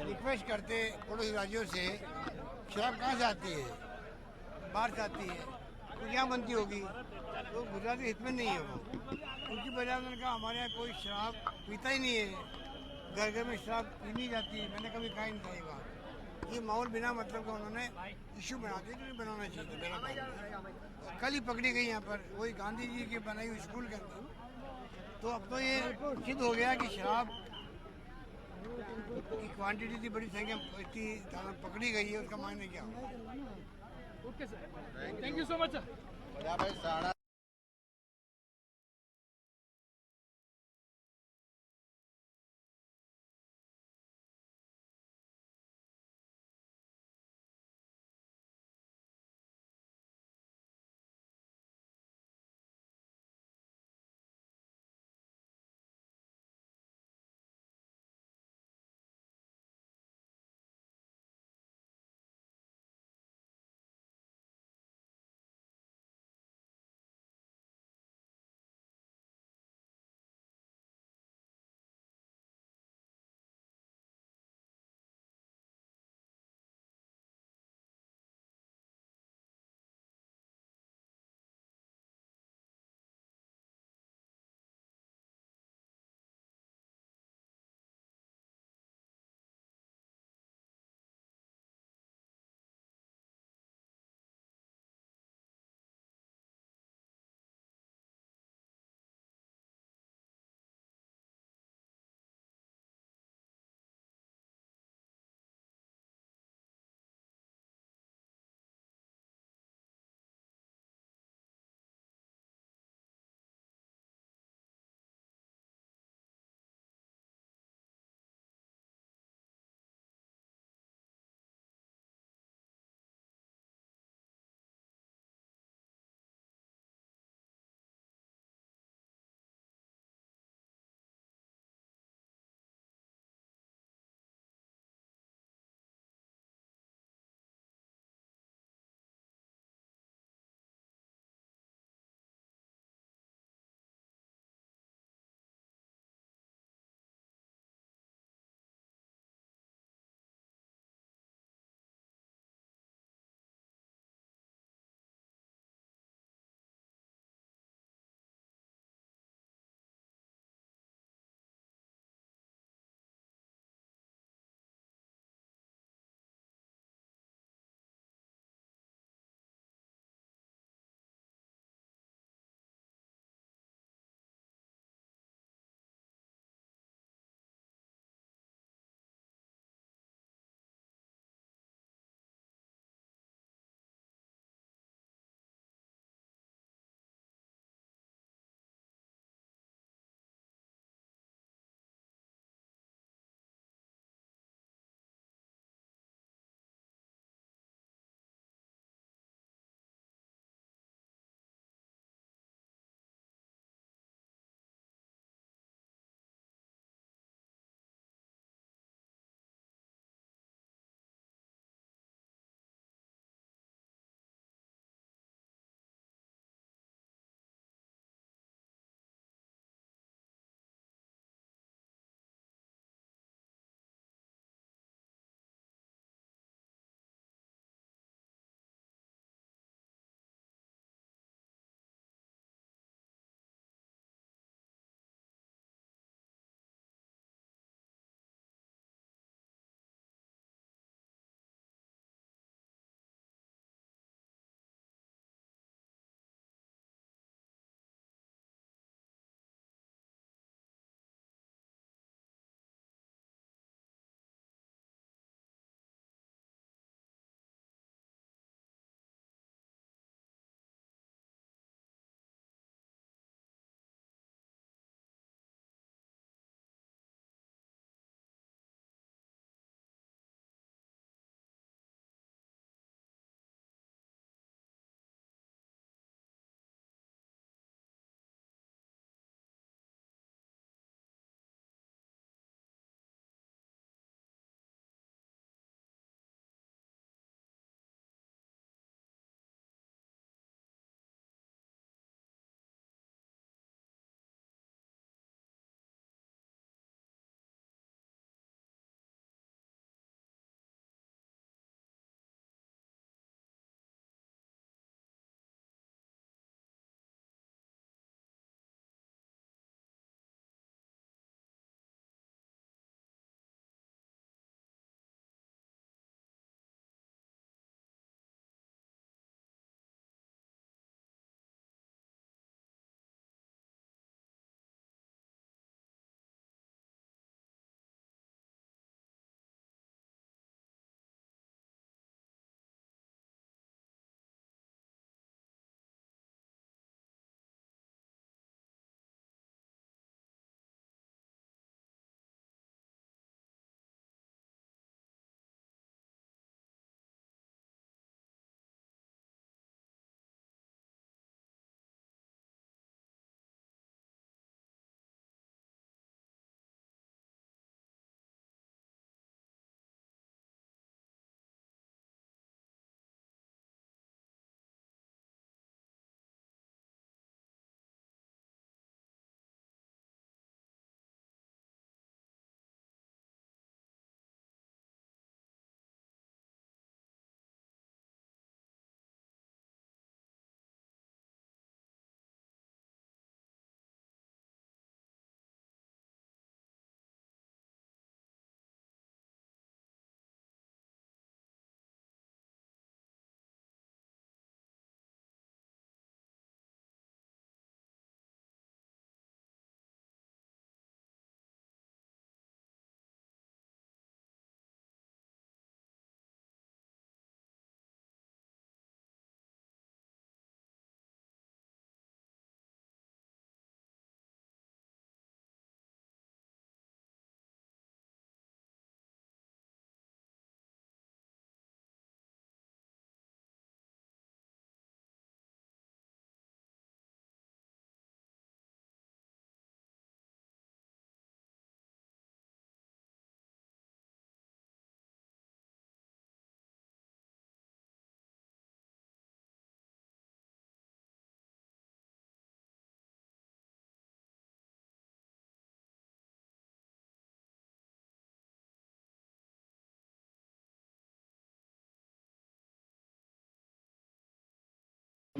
रिक्वेस्ट करते पड़ोसी राज्यों से, शराब कहाँ से आती है, बाहर से आती है, तो यहाँ बनती होगी, तो गुजरात के हित में नहीं है वो। उनकी वजह से उन्होंने कहा हमारे यहाँ कोई शराब पीता ही नहीं है, घर घर में शराब पी नहीं जाती है। मैंने कभी कहा ही नहीं था ये बात। ये माहौल बिना मतलब का उन्होंने इशू बना दिया, जो बनाना चाहिए था मेरा मानना है। कल ही पकड़ी गई यहाँ पर, वही गांधी जी की बनाई हुई स्कूल के अंदर। तो अब तो ये सिद्ध हो गया कि शराब की क्वांटिटी इतनी बड़ी संख्या इतनी पकड़ी गई है, उसका मायने क्या होगा। Okay sir, thank you so much sir.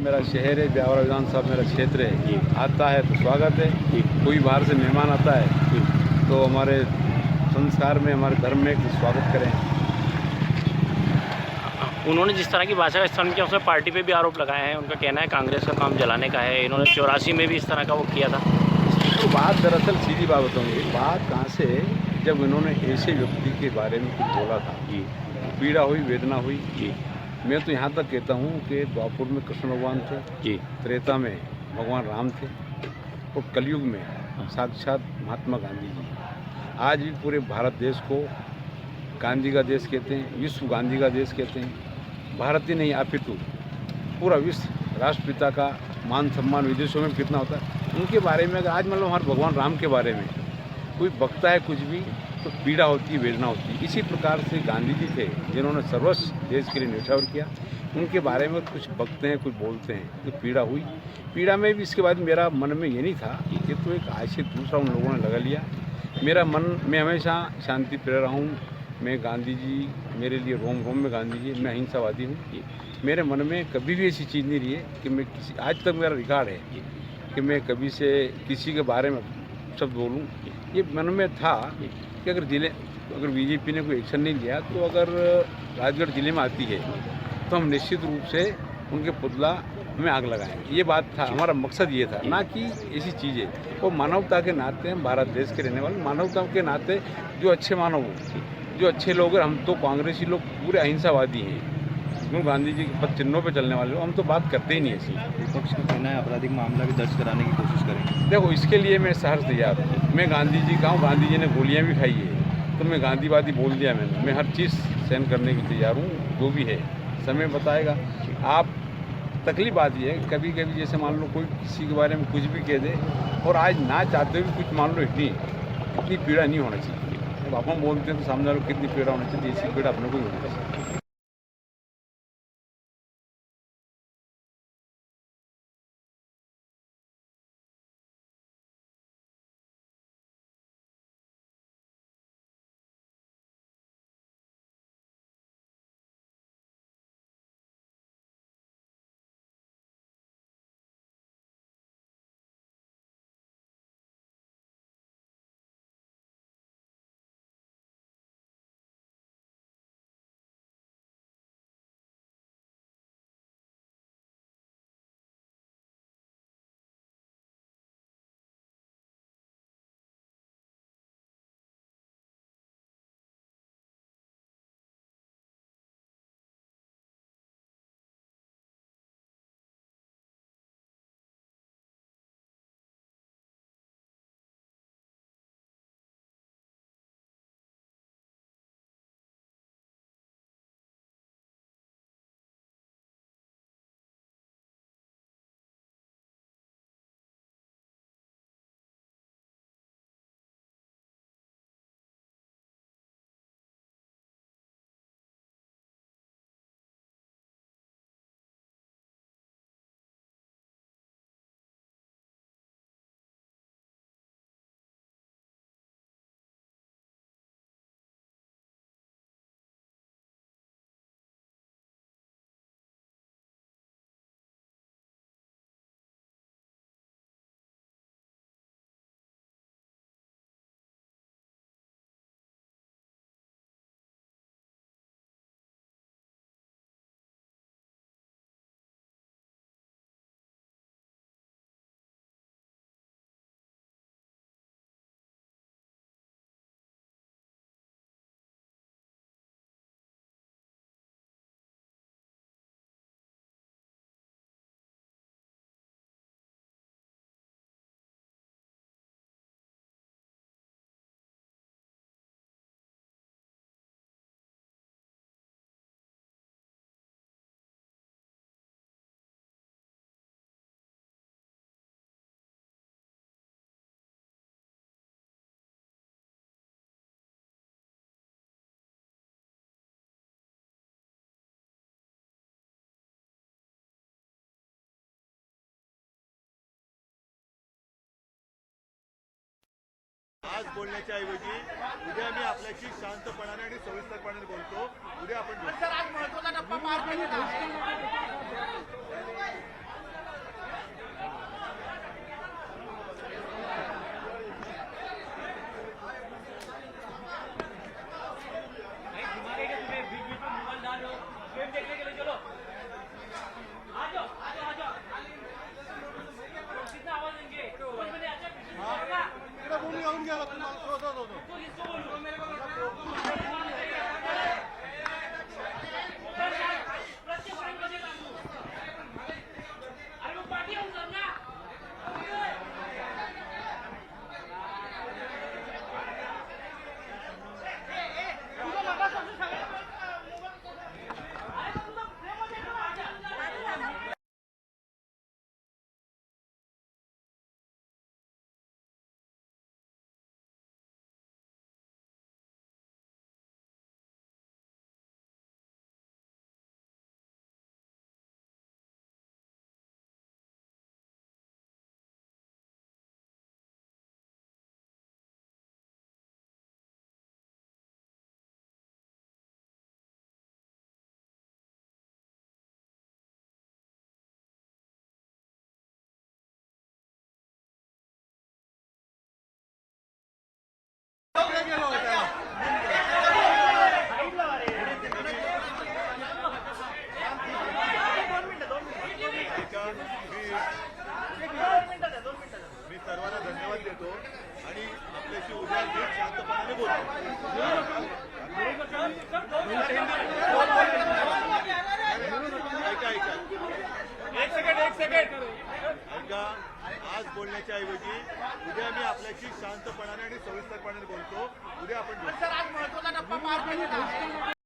मेरा शहर है, ब्यावरा विधानसभा मेरा क्षेत्र है। आता है तो स्वागत है, कोई बाहर से मेहमान आता है तो हमारे संस्कार में, हमारे धर्म में स्वागत करें। उन्होंने जिस तरह की भाषा का इस्तेमाल किया उसमें पार्टी पे भी आरोप लगाए हैं। उनका कहना है कांग्रेस का काम जलाने का है। इन्होंने 84 में भी इस तरह का वो किया था। तो बात दरअसल सीधी बात बताऊँगी, बात कहाँ से, जब इन्होंने ऐसे व्यक्ति के बारे में कुछ बोला था, पीड़ा हुई, वेदना हुई। मैं तो यहाँ तक कहता हूँ कि द्वापर में कृष्ण भगवान थे, त्रेता में भगवान राम थे और कलयुग में साक्षात महात्मा गांधी जी। आज भी पूरे भारत देश को गांधी का देश कहते हैं, विश्व गांधी का देश कहते हैं। भारत ही नहीं अपितु पूरा विश्व राष्ट्रपिता का मान सम्मान विदेशों में कितना होता है। उनके बारे में आज मतलब हमारे भगवान राम के बारे में कोई बकता है कुछ भी तो पीड़ा होती है, वेदना होती है। इसी प्रकार से गांधी जी थे जिन्होंने सर्वस्व देश के लिए न्यौछावर किया। उनके बारे में कुछ बकते हैं, कुछ बोलते हैं तो पीड़ा हुई। पीड़ा में भी इसके बाद मेरा मन में ये नहीं था कि तो एक आशिक दूसरा उन लोगों ने लगा लिया। मेरा मन, मैं हमेशा शांति प्रिय रहा हूँ। मैं गांधी जी मेरे लिए रोम रोम में गांधी जी, मैं अहिंसावादी हूँ। मेरे मन में कभी भी ऐसी चीज़ नहीं रही है कि मैं किसी, आज तक मेरा रिकॉर्ड है कि मैं कभी से किसी के बारे में शब्द बोलूँ। ये मन में था कि अगर बीजेपी ने कोई एक्शन नहीं लिया तो अगर राजगढ़ जिले में आती है तो हम निश्चित रूप से उनके पुतला में आग लगाएंगे। ये बात था, हमारा मकसद ये था, ना कि ऐसी चीज़ें। वो मानवता के नाते, हम भारत देश के रहने वाले मानवता के नाते जो अच्छे मानव हो, जो अच्छे लोग हैं, हम तो कांग्रेसी लोग पूरे अहिंसावादी हैं, क्यों गांधी जी के पद चिन्हों पर चलने वाले लोग, हम तो बात करते ही नहीं ऐसी। विपक्ष का कहना है आपराधिक मामला भी दर्ज कराने की कोशिश करेंगे। देखो, इसके लिए मैं सहर्ष तैयार हूँ। मैं गांधी जी का हूँ, गांधी जी ने गोलियाँ भी खाई है तो मैं गांधीवादी बोल दिया मैंने। मैं हर चीज़ सहन करने की तैयार हूँ, जो भी है समय बताएगा। आप तकलीफ बात ये है कभी कभी जैसे मान लो कोई किसी के बारे में कुछ भी कह दे और आज ना चाहते हुए कुछ मान लो इतनी पीड़ा नहीं होना चाहिए। जब आप हम बोलते हैं तो सामने वालों को कितनी पीड़ा होनी चाहिए, ऐसी पीड़ा अपने को ही होनी चाहिए। आज बोलण्याच्या ऐवजी उद्या मी आपल्याशी शांतपणाने आणि सविस्तरपणे बोलतो। उद्या आपण बोलण्याच्या ऐवजी उद्या मी आपल्याशी शांतपणाने आणि सविस्तरपणे बोलतो. उद्या आपण